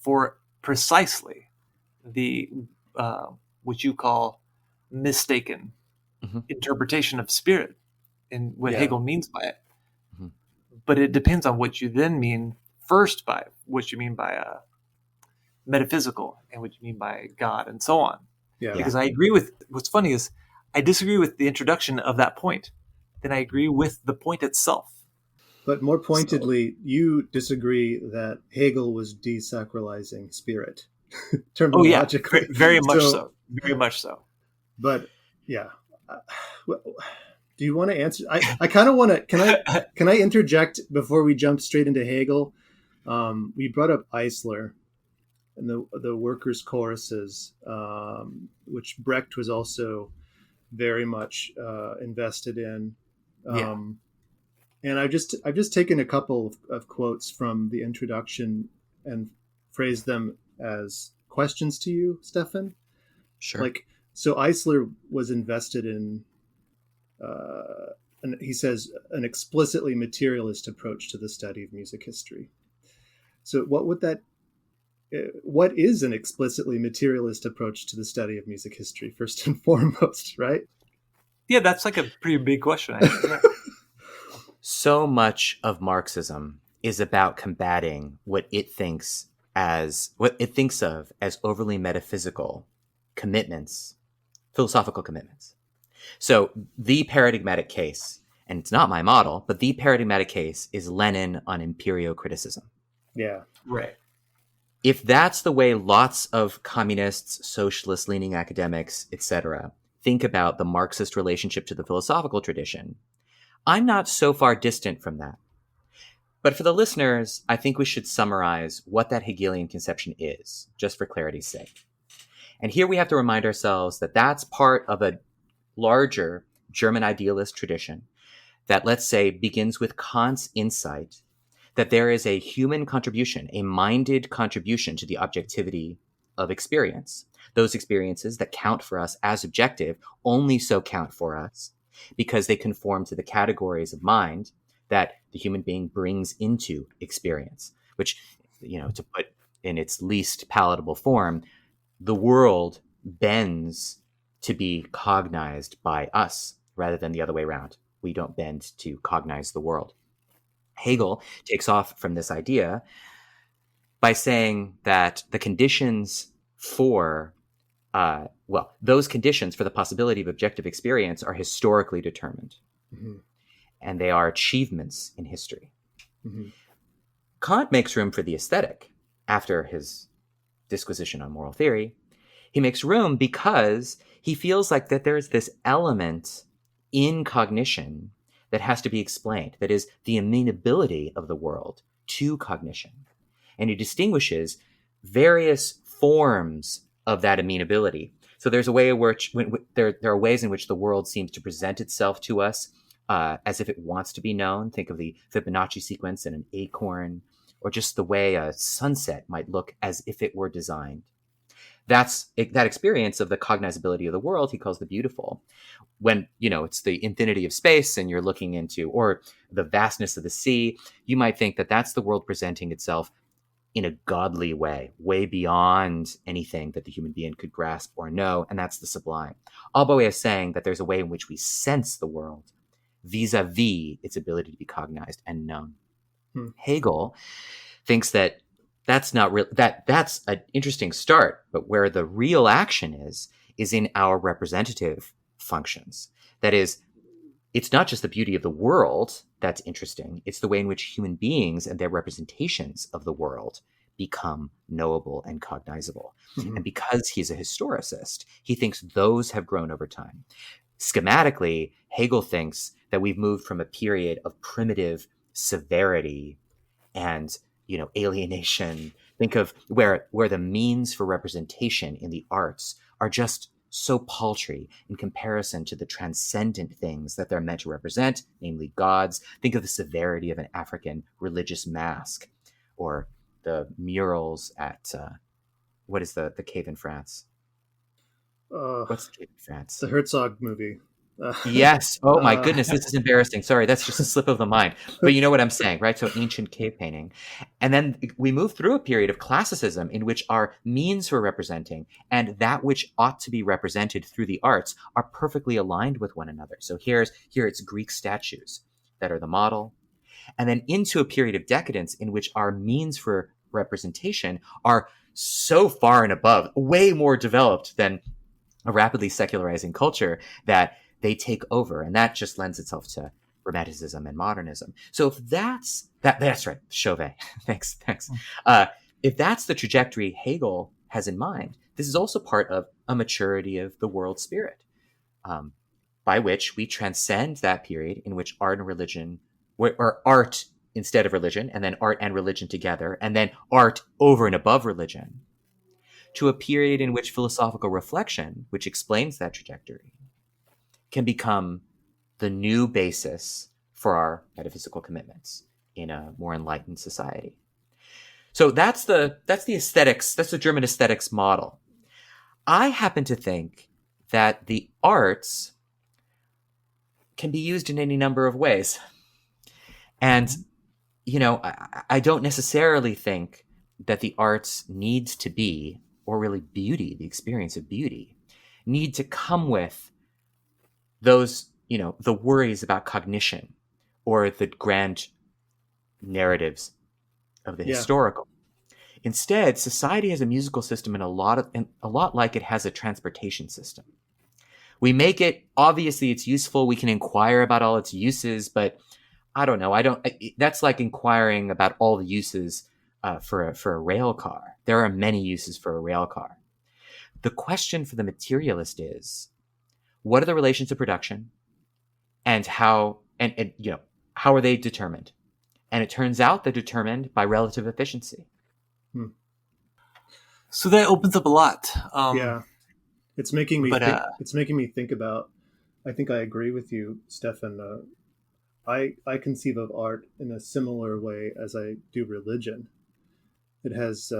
for precisely the, what you call mistaken interpretation of spirit and what Hegel means by it. But it depends on what you then mean first by what you mean by metaphysical and what you mean by God and so on. Yeah. Because I agree with, what's funny is I disagree with the introduction of that point. Then I agree with the point itself. But more pointedly, you disagree that Hegel was desacralizing spirit. Terminologically. Oh yeah, very much so. Very much so. But yeah. Do you want to answer? I kind of want to. Can I interject before we jump straight into Hegel? We brought up Eisler, and the workers' choruses, which Brecht was also very much invested in. And I've just taken a couple of quotes from the introduction and phrased them as questions to you, Stephan. Sure. Like, so Eisler was invested in, and he says, an explicitly materialist approach to the study of music history. So what is an explicitly materialist approach to the study of music history, first and foremost, right? Yeah, that's like a pretty big question, actually. So much of Marxism is about combating what it thinks of as overly metaphysical commitments, philosophical commitments. So the paradigmatic case, and it's not my model, but the paradigmatic case is Lenin on empirio-criticism. Yeah. Right. If that's the way lots of communists, socialist-leaning academics, etc., think about the Marxist relationship to the philosophical tradition, I'm not so far distant from that. But for the listeners, I think we should summarize what that Hegelian conception is, just for clarity's sake. And here we have to remind ourselves that that's part of a larger German idealist tradition that, let's say, begins with Kant's insight that there is a human contribution, a minded contribution to the objectivity of experience. Those experiences that count for us as objective only so count for us because they conform to the categories of mind that the human being brings into experience, which, to put in its least palatable form, the world bends to be cognized by us rather than the other way around. We don't bend to cognize the world. Hegel takes off from this idea by saying that the conditions for those conditions for the possibility of objective experience are historically determined. Mm-hmm. And they are achievements in history. Mm-hmm. Kant makes room for the aesthetic after his disquisition on moral theory. He makes room because he feels like that there's this element in cognition that has to be explained, that is the amenability of the world to cognition. And he distinguishes various forms of that amenability. So there's a way in which there are ways in which the world seems to present itself to us as if it wants to be known. Think of the Fibonacci sequence in an acorn, or just the way a sunset might look as if it were designed. That experience of the cognizability of the world he calls the beautiful. When, it's the infinity of space and you're looking into, or the vastness of the sea, you might think that that's the world presenting itself in a godly way beyond anything that the human being could grasp or know, and that's the sublime. All by way of saying that there's a way in which we sense the world vis-a-vis its ability to be cognized and known. Hegel thinks that that's not real. That's an interesting start, but where the real action is in our representative functions. That is, it's not just the beauty of the world that's interesting. It's the way in which human beings and their representations of the world become knowable and cognizable. Mm-hmm. And because he's a historicist, he thinks those have grown over time. Schematically, Hegel thinks that we've moved from a period of primitive severity and alienation. Think of where the means for representation in the arts are just so paltry in comparison to the transcendent things that they're meant to represent, namely gods. Think of the severity of an African religious mask, or the murals at what is the cave in France? What's the cave in France? The Herzog movie. Yes. Oh my goodness, this is embarrassing. Sorry, that's just a slip of the mind. But you know what I'm saying, right? So ancient cave painting. And then we move through a period of classicism in which our means for representing and that which ought to be represented through the arts are perfectly aligned with one another. So here it's Greek statues that are the model. And then into a period of decadence in which our means for representation are so far and above, way more developed than a rapidly secularizing culture, that they take over, and that just lends itself to Romanticism and modernism. So if that's right, Chauvet. thanks. If that's the trajectory Hegel has in mind, this is also part of a maturity of the world spirit, by which we transcend that period in which art and religion, or art instead of religion, and then art and religion together, and then art over and above religion, to a period in which philosophical reflection, which explains that trajectory, can become the new basis for our metaphysical commitments in a more enlightened society. So that's the aesthetics, that's the German aesthetics model. I happen to think that the arts can be used in any number of ways. And, I don't necessarily think that the arts needs to be, or really beauty, the experience of beauty, need to come with those, the worries about cognition or the grand narratives of the historical. Instead, society has a musical system a lot like it has a transportation system. We make it, obviously it's useful. We can inquire about all its uses, but I don't know. That's like inquiring about all the uses for a rail car. There are many uses for a rail car. The question for the materialist is, what are the relations of production, and how are they determined? And it turns out they're determined by relative efficiency. So that opens up a lot. It's making me think about. I think I agree with you, Stephan. I conceive of art in a similar way as I do religion. It has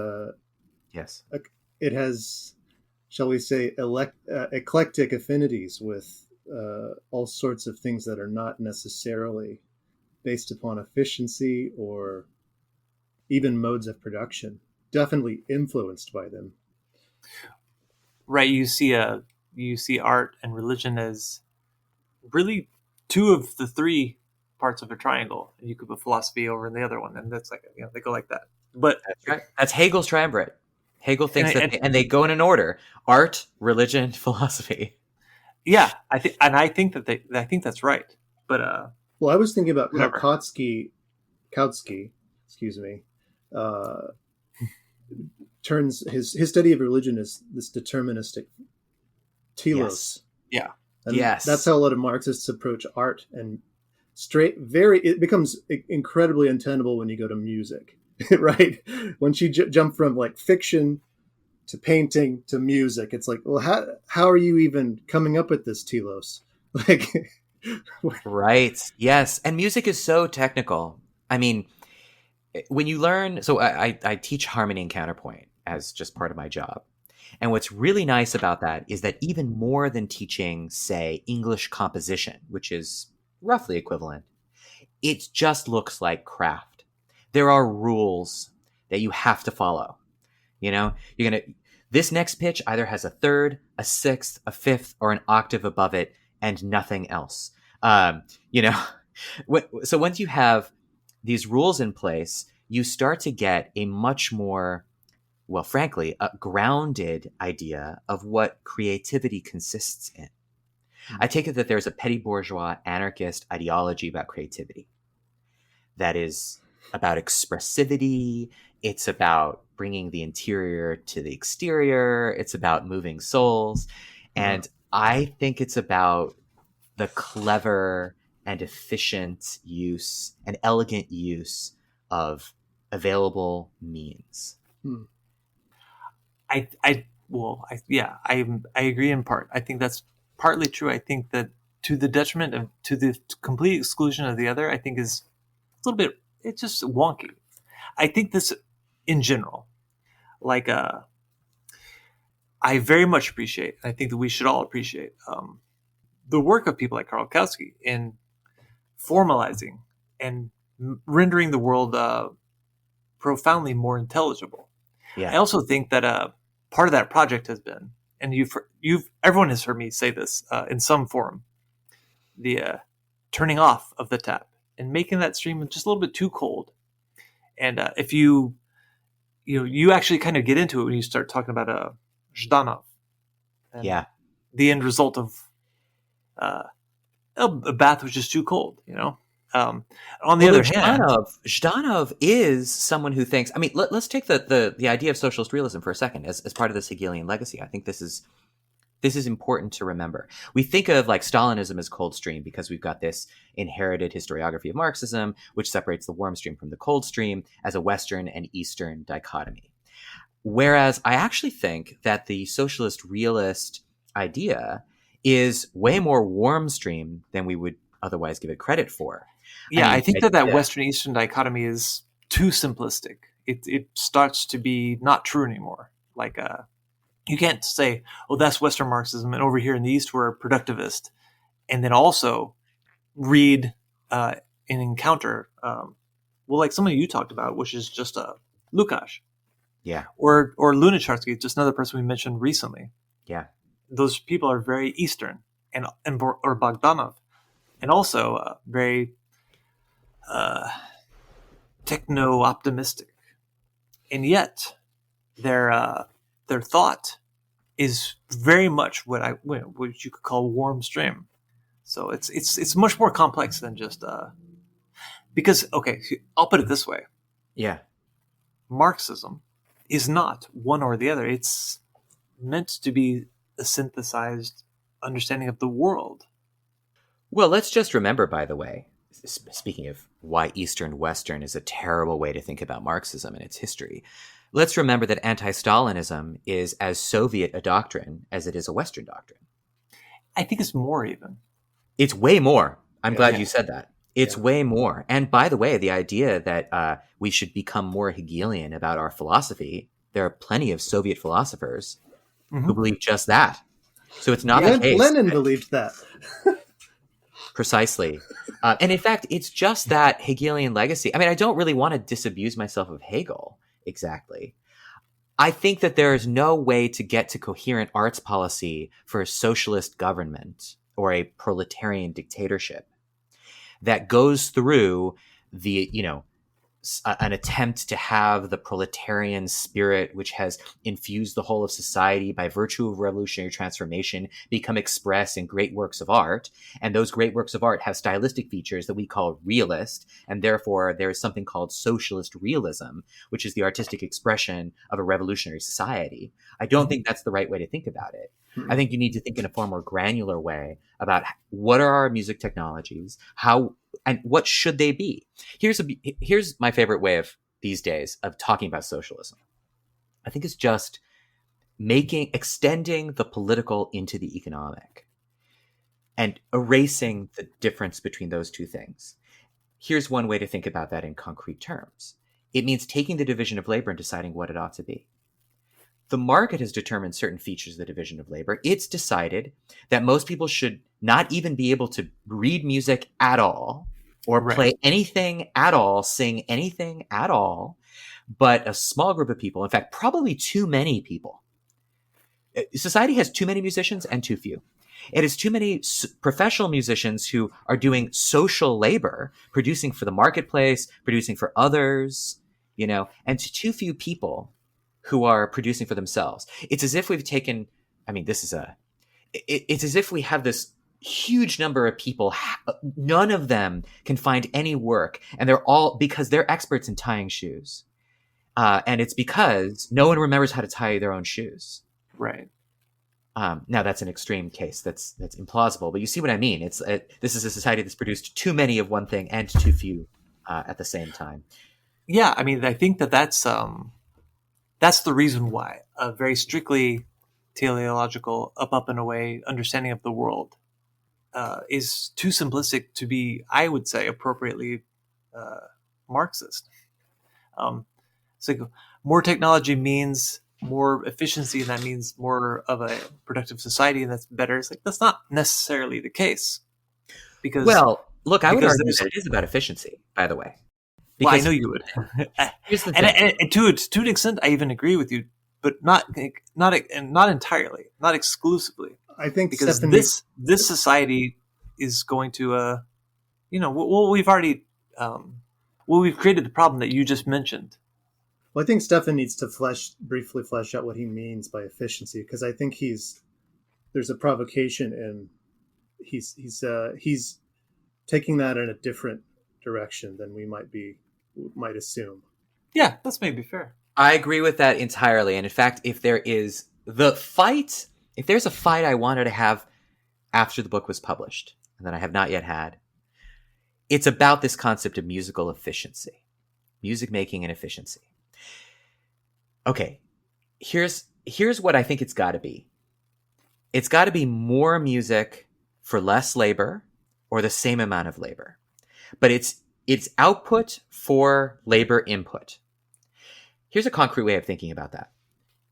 it has, shall we say, eclectic affinities with all sorts of things that are not necessarily based upon efficiency or even modes of production. Definitely influenced by them. Right. You see art and religion as really two of the three parts of a triangle. You could put philosophy over in the other one, and that's like, they go like that. But that's right. That's Hegel's triumvirate. Hegel thinks and they go in an order: art, religion, philosophy. Yeah, I think that's right. But I was thinking about Kautsky, excuse me, turns his study of religion as this deterministic telos. Yes. Yeah. And that's how a lot of Marxists approach art, and it becomes incredibly untenable when you go to music, right? Once you jump from like fiction to painting to music, it's like, well, how are you even coming up with this telos? Like, right. Yes. And music is so technical. I mean, when you learn, so I teach harmony and counterpoint as just part of my job. And what's really nice about that is that even more than teaching, say, English composition, which is roughly equivalent, it just looks like craft. There are rules that you have to follow. This next pitch either has a third, a sixth, a fifth, or an octave above it, and nothing else. So once you have these rules in place, you start to get a much more, well, frankly, a grounded idea of what creativity consists in. I take it that there's a petty bourgeois anarchist ideology about creativity that is about expressivity. It's about bringing the interior to the exterior. It's about moving souls. And I think it's about the clever and efficient use and elegant use of available means. I agree in part. I think that's partly true. I think that to the detriment of, to the complete exclusion of the other, I think is a little bit, it's just wonky. I think this in general, like, I very much appreciate, I think that we should all appreciate the work of people like Karl Kautsky in formalizing and rendering the world profoundly more intelligible. Yeah. I also think that part of that project has been, and everyone has heard me say this in some form, the turning off of the tap and making that stream just a little bit too cold. And if you actually kind of get into it when you start talking about Zhdanov. Yeah. The end result of a bath was just too cold, On the other hand, Zhdanov is someone who thinks. I mean, let's take the idea of socialist realism for a second as part of this Hegelian legacy. I think this is important to remember. We think of like Stalinism as cold stream because we've got this inherited historiography of Marxism, which separates the warm stream from the cold stream as a Western and Eastern dichotomy. Whereas I actually think that the socialist realist idea is way more warm stream than we would otherwise give it credit for. Yeah, I think that Western-Eastern dichotomy is too simplistic. It starts to be not true anymore. Like, you can't say, oh, that's Western Marxism, and over here in the East we're productivist, and then also read and encounter, like somebody you talked about, which is just Lukács. Yeah. Or Lunacharsky, just another person we mentioned recently. Yeah. Those people are very Eastern, or Bogdanov, and also very techno-optimistic. And yet their thought is very much what you could call warm stream. So it's much more complex than just because, okay, I'll put it this way. Yeah. Marxism is not one or the other. It's meant to be a synthesized understanding of the world. Well, let's just remember, by the way, speaking of why Eastern-Western is a terrible way to think about Marxism and its history, let's remember that anti-Stalinism is as Soviet a doctrine as it is a Western doctrine. I think it's more even. It's way more. I'm glad you said that. It's way more. And by the way, the idea that we should become more Hegelian about our philosophy, there are plenty of Soviet philosophers who believe just that. So it's not the case. Lenin believed that. Precisely. And in fact, it's just that Hegelian legacy. I mean, I don't really want to disabuse myself of Hegel exactly. I think that there is no way to get to coherent arts policy for a socialist government or a proletarian dictatorship that goes through the, an attempt to have the proletarian spirit, which has infused the whole of society by virtue of revolutionary transformation, become expressed in great works of art. And those great works of art have stylistic features that we call realist. And therefore, there is something called socialist realism, which is the artistic expression of a revolutionary society. I don't think that's the right way to think about it. I think you need to think in a far more granular way about what are our music technologies, how and what should they be. Here's my favorite way of these days of talking about socialism. I think it's just extending the political into the economic and erasing the difference between those two things. Here's one way to think about that in concrete terms. It means taking the division of labor and deciding what it ought to be. The market has determined certain features of the division of labor. It's decided that most people should not even be able to read music at all or play anything at all, sing anything at all, but a small group of people, in fact, probably too many people. Society has too many musicians and too few. It has too many professional musicians who are doing social labor, producing for the marketplace, producing for others, and too few people who are producing for themselves. It's as if we've taken, it's as if we have this huge number of people, none of them can find any work, and they're all, because they're experts in tying shoes. And it's because no one remembers how to tie their own shoes. Right. Now that's an extreme case. That's implausible, but you see what I mean. This is a society that's produced too many of one thing and too few at the same time. Yeah, I mean, I think that's the reason why a very strictly teleological, up and away understanding of the world is too simplistic to be, I would say, appropriately Marxist. So more technology means more efficiency, and that means more of a productive society, and that's better. It's like, that's not necessarily the case. Because, well, look, I would argue that it is about efficiency, by the way. Well, I know you would. Here's the thing. And to an extent, I even agree with you, but not entirely, not exclusively. I think because this society is going to, we've already, we've created the problem that you just mentioned. Well, I think Stephan needs to briefly flesh out what he means by efficiency, because I think there's a provocation, and he's taking that in a different direction than we might assume. Yeah, that's maybe fair. I agree with that entirely. And in fact, if there's a fight I wanted to have after the book was published, and that I have not yet had, it's about this concept of musical efficiency, music making and efficiency. Okay, here's what I think it's got to be. It's got to be more music for less labor or the same amount of labor. But it's output for labor input. Here's a concrete way of thinking about that.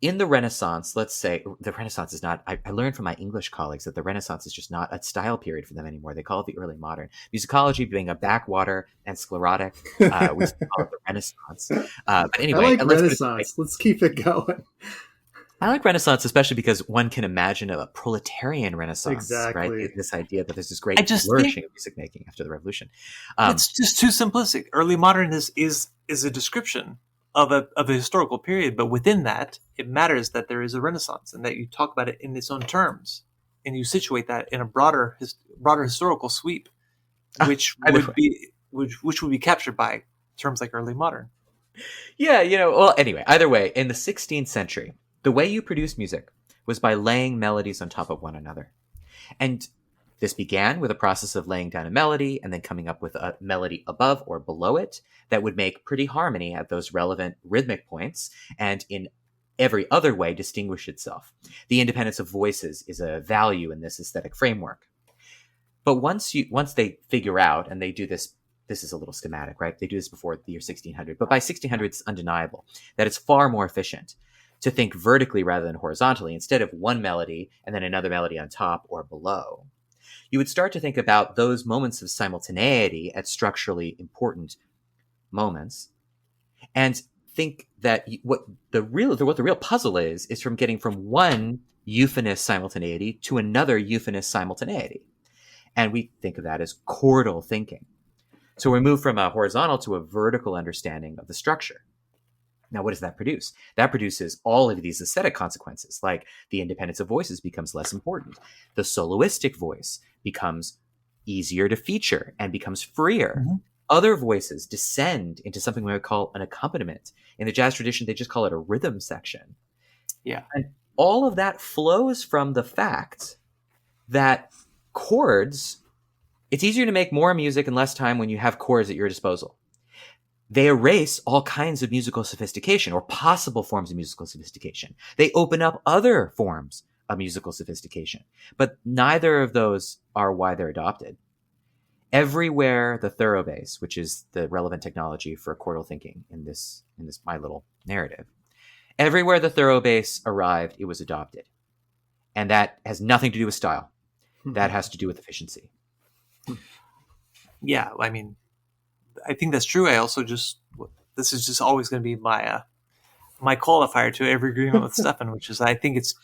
In the Renaissance, let's say the Renaissance is not, I learned from my English colleagues that the Renaissance is just not a style period for them anymore. They call it the early modern. Musicology being a backwater and sclerotic, we call it the Renaissance. But anyway, I like Renaissance. Let's keep it going. I like Renaissance, especially because one can imagine a proletarian Renaissance, exactly. Right? This idea that there's this great flourishing of music making after the revolution. It's just too simplistic. Early modern is a description of a historical period, but within that, it matters that there is a Renaissance and that you talk about it in its own terms, and you situate that in a broader historical sweep, which would be captured by terms like early modern. Yeah, well, anyway, either way, in the 16th century, the way you produced music was by laying melodies on top of one another. And this began with a process of laying down a melody and then coming up with a melody above or below it that would make pretty harmony at those relevant rhythmic points and in every other way distinguish itself. The independence of voices is a value in this aesthetic framework. But once they figure out, and they do this is a little schematic, right? They do this before the year 1600, but by 1600 it's undeniable that it's far more efficient to think vertically rather than horizontally, instead of one melody and then another melody on top or below. You would start to think about those moments of simultaneity at structurally important moments and think that what the real puzzle is from getting from one euphonous simultaneity to another euphonous simultaneity. And we think of that as chordal thinking. So we move from a horizontal to a vertical understanding of the structure. Now, what does that produce? That produces all of these aesthetic consequences, like the independence of voices becomes less important. The soloistic voice becomes easier to feature and becomes freer. Mm-hmm. Other voices descend into something we would call an accompaniment. In the jazz tradition, they just call it a rhythm section. Yeah. And all of that flows from the fact that chords, it's easier to make more music in less time when you have chords at your disposal. They erase all kinds of musical sophistication or possible forms of musical sophistication. They open up other forms of musical sophistication, but neither of those are why they're adopted. Everywhere the thorough bass, which is the relevant technology for chordal thinking in this my little narrative, everywhere the thorough bass arrived, it was adopted. And that has nothing to do with style. That has to do with efficiency. Yeah, I mean, I think that's true. I also this is just always going to be my qualifier to every agreement with Stephan, which is I think it's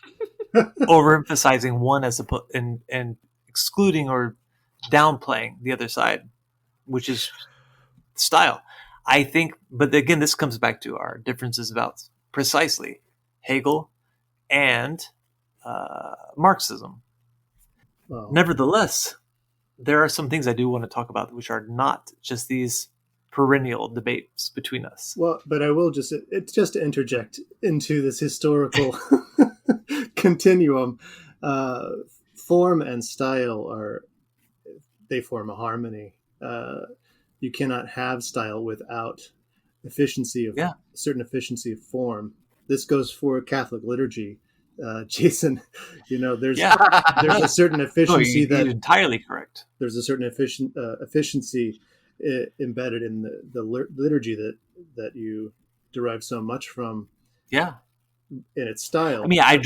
overemphasizing one and excluding or downplaying the other side, which is style. I think, but again, this comes back to our differences about precisely Hegel and Marxism. Well, nevertheless, there are some things I do want to talk about which are not just these perennial debates between us. Well, but I will just to interject into this historical continuum. Form and style they form a harmony. You cannot have style without certain efficiency of form. This goes for Catholic liturgy. Jason, there's a certain efficiency you're entirely correct. There's a certain efficiency embedded in the liturgy that you derive so much from. Yeah, in its style. I mean, I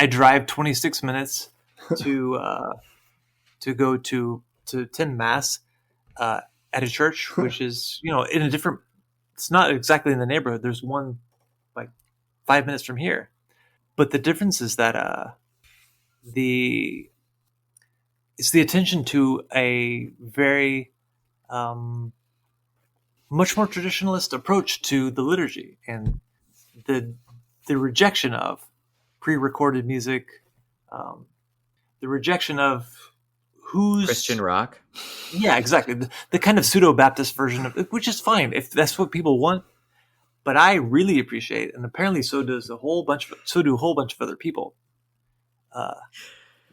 drive 26 minutes to go to attend mass at a church, which is in a different. It's not exactly in the neighborhood. There's one like 5 minutes from here. But the difference is that it's the attention to a very much more traditionalist approach to the liturgy and the rejection of pre-recorded music, the rejection of who's Christian rock. Yeah, exactly. The kind of pseudo-Baptist version of it, which is fine if that's what people want. But I really appreciate, and apparently so do a whole bunch of other people.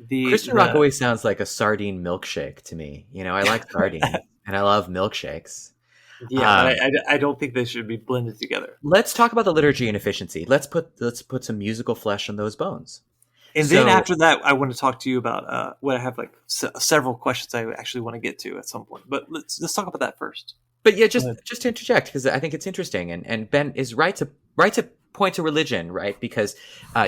Christian rock always sounds like a sardine milkshake to me. I like sardines and I love milkshakes. Yeah, I don't think they should be blended together. Let's talk about the liturgy and efficiency. Let's put some musical flesh on those bones. And then after that, I want to talk to you about what I have like several questions I actually want to get to at some point. But let's talk about that first. But yeah, just to interject, because I think it's interesting, and Ben is right to point to religion, right? Because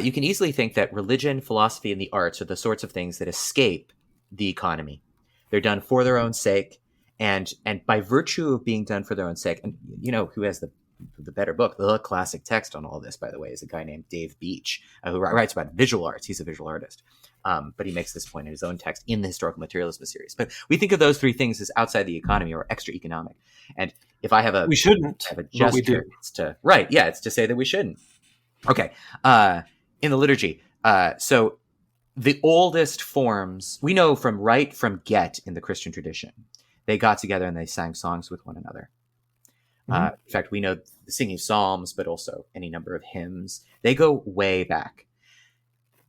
you can easily think that religion, philosophy, and the arts are the sorts of things that escape the economy. They're done for their own sake, and by virtue of being done for their own sake, and who has the better book, the classic text on all this, by the way, is a guy named Dave Beach, who writes about visual arts. He's a visual artist. But he makes this point in his own text in the Historical Materialism series. But we think of those three things as outside the economy or extra economic. And if I have a... We shouldn't, have a gesture, we do. It's to... Right, yeah, it's to say that we shouldn't. Okay. In the liturgy, so the oldest forms, we know from get in the Christian tradition. They got together and they sang songs with one another. In fact, we know the singing of psalms, but also any number of hymns. They go way back.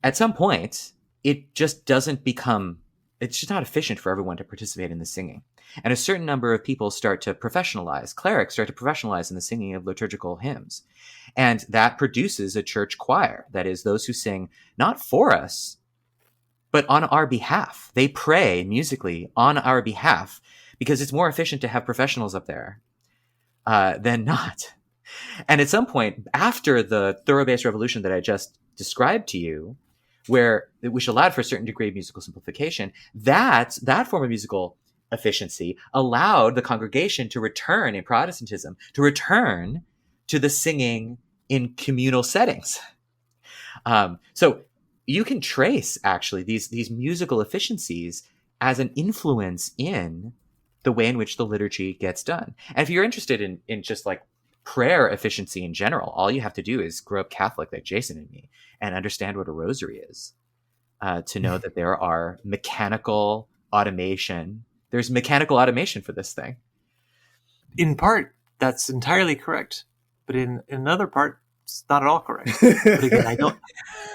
At some point, it just doesn't become, it's just not efficient for everyone to participate in the singing. And a certain number of people start to professionalize, clerics start to professionalize in the singing of liturgical hymns. And that produces a church choir. That is, those who sing not for us, but on our behalf. They pray musically on our behalf because it's more efficient to have professionals up there than not. And at some point, after the thorough-based revolution that I just described to you, which allowed for a certain degree of musical simplification, that form of musical efficiency allowed the congregation to return in Protestantism, to return to the singing in communal settings. So you can trace actually these musical efficiencies as an influence in the way in which the liturgy gets done. And if you're interested in just like prayer efficiency in general, all you have to do is grow up Catholic like Jason and me and understand what a rosary is, to know that there are mechanical automation. There's mechanical automation for this thing. In part, that's entirely correct. But in another part, it's not at all correct. But again,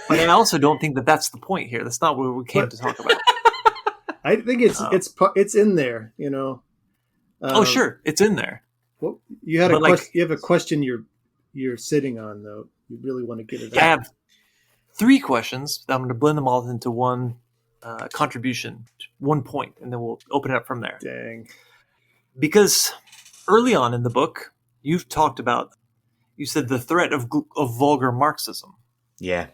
but I also don't think that that's the point here. That's not what we came to talk about. I think it's in there, Sure, it's in there. Well, you had you have a question you're sitting on though. You really want to get it out. I have 3 questions. I'm going to blend them all into one contribution, 1 point, and then we'll open it up from there. Dang. Because early on in the book, you said the threat of vulgar Marxism. Yeah.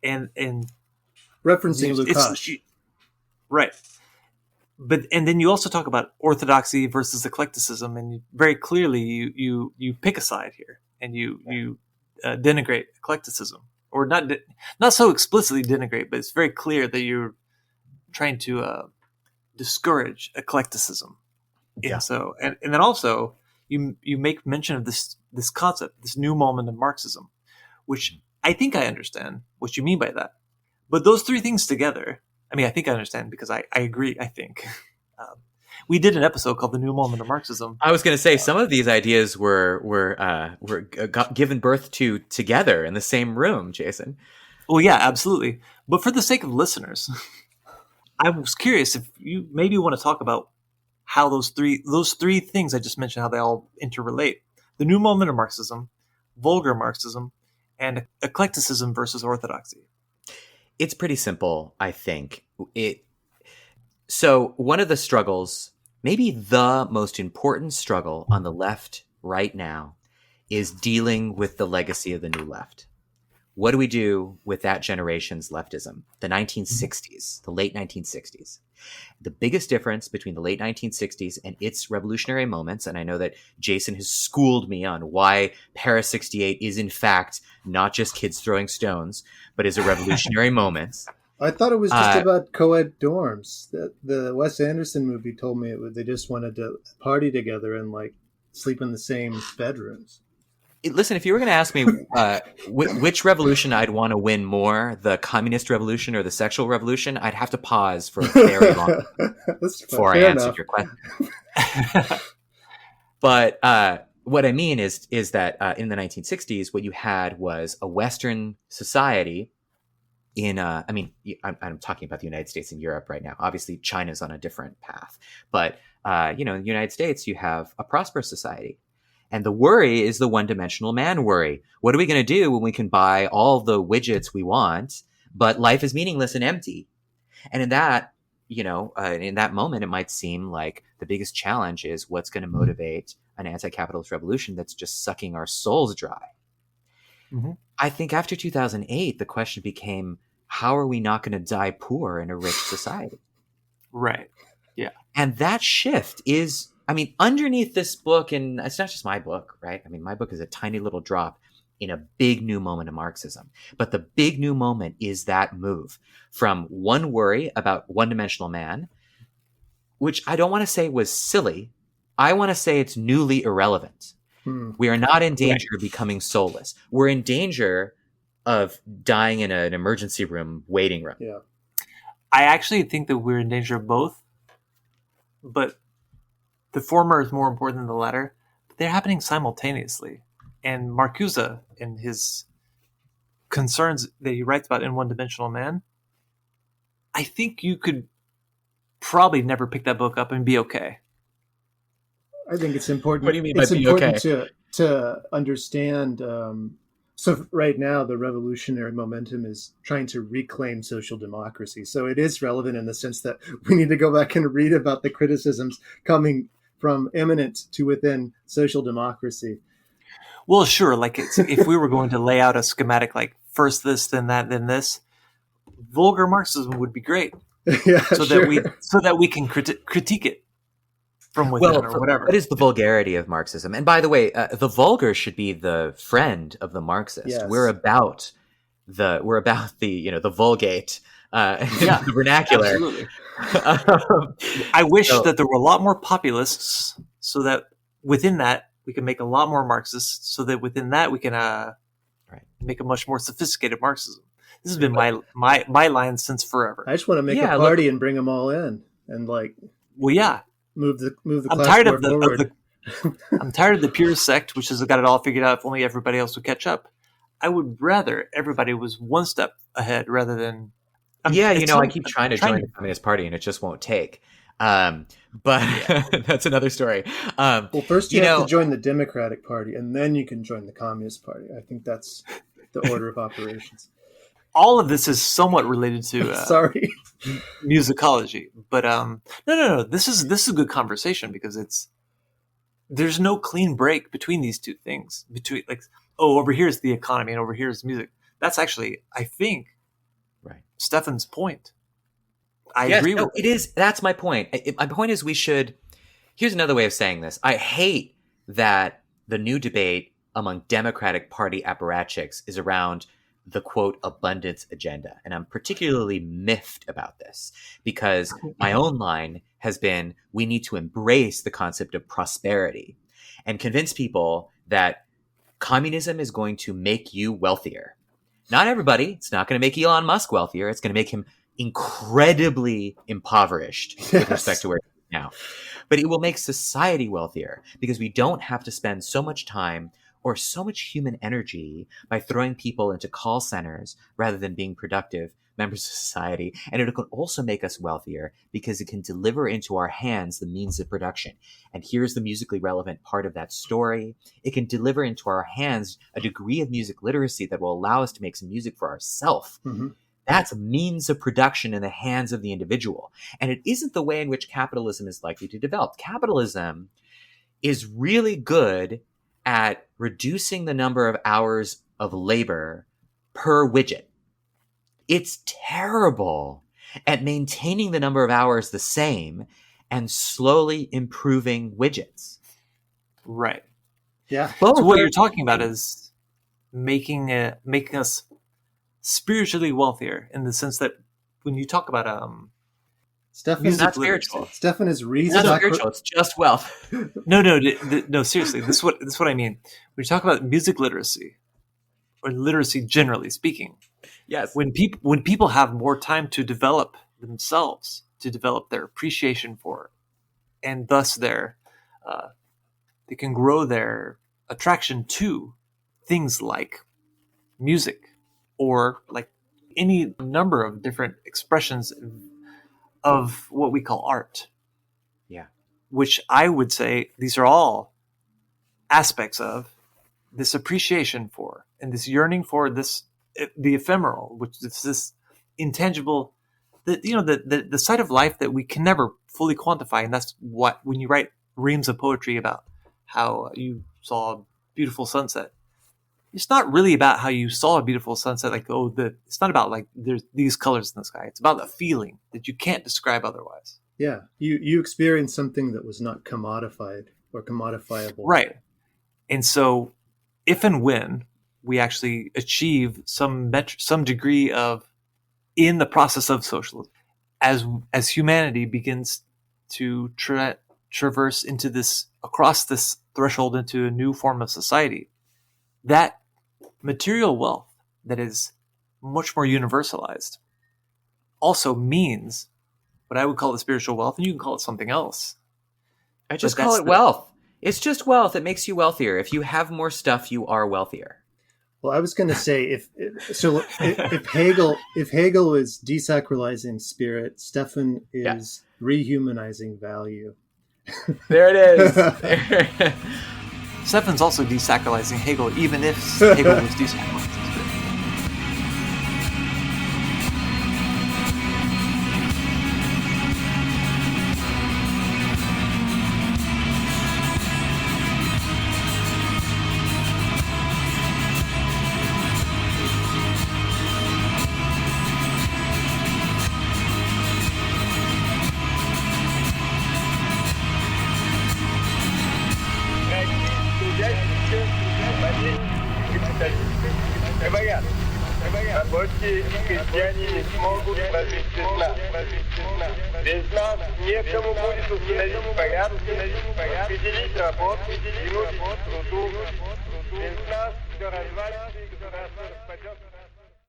And referencing Lukács. Right. And then you also talk about orthodoxy versus eclecticism, and very clearly you pick a side here, and you denigrate eclecticism, or not so explicitly denigrate, but it's very clear that you're trying to discourage eclecticism. Yeah. And so, and then also you make mention of this concept, this new moment of Marxism, which I think I understand what you mean by that. But those 3 things together, I think I understand because I agree, I think. We did an episode called The New Moment of Marxism. I was going to say some of these ideas were given birth to together in the same room, Jason. Well, yeah, absolutely. But for the sake of listeners, I was curious if you maybe want to talk about how those three things I just mentioned, how they all interrelate. The new moment of Marxism, vulgar Marxism, and eclecticism versus orthodoxy. It's pretty simple, I think. So one of the struggles, maybe the most important struggle on the left right now, is dealing with the legacy of the new left. What do we do with that generation's leftism? The 1960s, the late 1960s. The biggest difference between the late 1960s and its revolutionary moments, and I know that Jason has schooled me on why Paris 68 is in fact not just kids throwing stones, but is a revolutionary moment. I thought it was just about co-ed dorms. The Wes Anderson movie told me they just wanted to party together and like sleep in the same bedrooms. Listen, if you were going to ask me which revolution I'd want to win more, the communist revolution or the sexual revolution, I'd have to pause for a very long time before I answered your question. But what I mean is that in the 1960s, what you had was a Western society I'm talking about the United States and Europe right now. Obviously, China's on a different path. But, in the United States, you have a prosperous society. And the worry is the one-dimensional man worry. What are we going to do when we can buy all the widgets we want, but life is meaningless and empty? And in that, in that moment, it might seem like the biggest challenge is what's going to motivate an anti-capitalist revolution that's just sucking our souls dry. Mm-hmm. I think after 2008, the question became, how are we not going to die poor in a rich society? Right. Yeah. And that shift is, underneath this book, and it's not just my book, right? My book is a tiny little drop in a big new moment of Marxism. But the big new moment is that move from one worry about one-dimensional man, which I don't want to say was silly. I want to say it's newly irrelevant. We are not in danger of becoming soulless. We're in danger of dying in an emergency room, waiting room. Yeah. I actually think that we're in danger of both, but the former is more important than the latter. But they're happening simultaneously. And Marcuse, in his concerns that he writes about in One-Dimensional Man, I think you could probably never pick that book up and be okay. I think it's important. What do you mean it's by be important okay? to understand. So right now, the revolutionary momentum is trying to reclaim social democracy. So it is relevant in the sense that we need to go back and read about the criticisms coming from eminent to within social democracy. Well, sure. Like if we were going to lay out a schematic, like first this, then that, then this, vulgar Marxism would be great. Yeah, so that we can critique it from within or whatever. What is the vulgarity of Marxism? And by the way, the vulgar should be the friend of the Marxist. Yes. We're about the vulgate, the vernacular. Absolutely. I wish that there were a lot more populists, so that within that we can make a lot more Marxists, so that within that we can make a much more sophisticated Marxism. This has been my line since forever. I just want to make a party and bring them all in, and move the I'm class tired forward. I'm tired of the pure sect, which has got it all figured out. If only everybody else would catch up. I would rather everybody was one step ahead rather than. I keep trying to join the Communist Party and it just won't take. But that's another story. Well, first you have to join the Democratic Party, and then you can join the Communist Party. I think that's the order of operations. All of this is somewhat related to sorry, musicology, but no. This is a good conversation because there's no clean break between these two things. Between over here is the economy and over here is music. That's actually, I think, right. Stephan's point. I agree with it. Is that's my point. My point is here's another way of saying this. I hate that the new debate among Democratic Party apparatchiks is around the quote abundance agenda. And I'm particularly miffed about this because my own line has been, we need to embrace the concept of prosperity and convince people that communism is going to make you wealthier. Not everybody. It's not going to make Elon Musk wealthier. It's going to make him incredibly impoverished with respect to where he is now. But it will make society wealthier because we don't have to spend so much time or so much human energy by throwing people into call centers rather than being productive members of society. And it can also make us wealthier because it can deliver into our hands the means of production. And here's the musically relevant part of that story. It can deliver into our hands a degree of music literacy that will allow us to make some music for ourselves. Mm-hmm. That's a means of production in the hands of the individual. And it isn't the way in which capitalism is likely to develop. Capitalism is really good at reducing the number of hours of labor per widget. It's terrible at maintaining the number of hours the same and slowly improving widgets. Right. Yeah. So what you're talking about is making us spiritually wealthier in the sense that when you talk about Stephan's not spiritual. Stephan is reason. It's not spiritual. It's just wealth. No. Seriously, this is what I mean. When you talk about music literacy, or literacy generally speaking, yes. When people have more time to develop themselves, to develop their appreciation for it, and thus they can grow their attraction to things like music, or like any number of different expressions of what we call art. Yeah. Which I would say these are all aspects of this appreciation for and this yearning for the ephemeral, which is this intangible, the side of life that we can never fully quantify. And that's what, when you write reams of poetry about how you saw a beautiful sunset, it's not really about how you saw a beautiful sunset. It's not about like there's these colors in the sky. It's about the feeling that you can't describe otherwise. Yeah, you experienced something that was not commodified or commodifiable. Right. And so if and when we actually achieve some degree of, in the process of socialism, as humanity begins to traverse into this, across this threshold into a new form of society, that material wealth that is much more universalized also means what I would call the spiritual wealth, and you can call it something else. I just call it wealth. It's just wealth. It makes you wealthier. If you have more stuff, you are wealthier. Well, I was going to say if Hegel is desacralizing spirit, Stephan is rehumanizing value. There it is. Stephan's also desacralizing Hegel, even if Hegel was desacralizing spirit. Рабочие и крестьяне не смогут прожить без нас некому будет установить порядок, определить работу, принудить к труду. Без нас все развалится и государство распадется.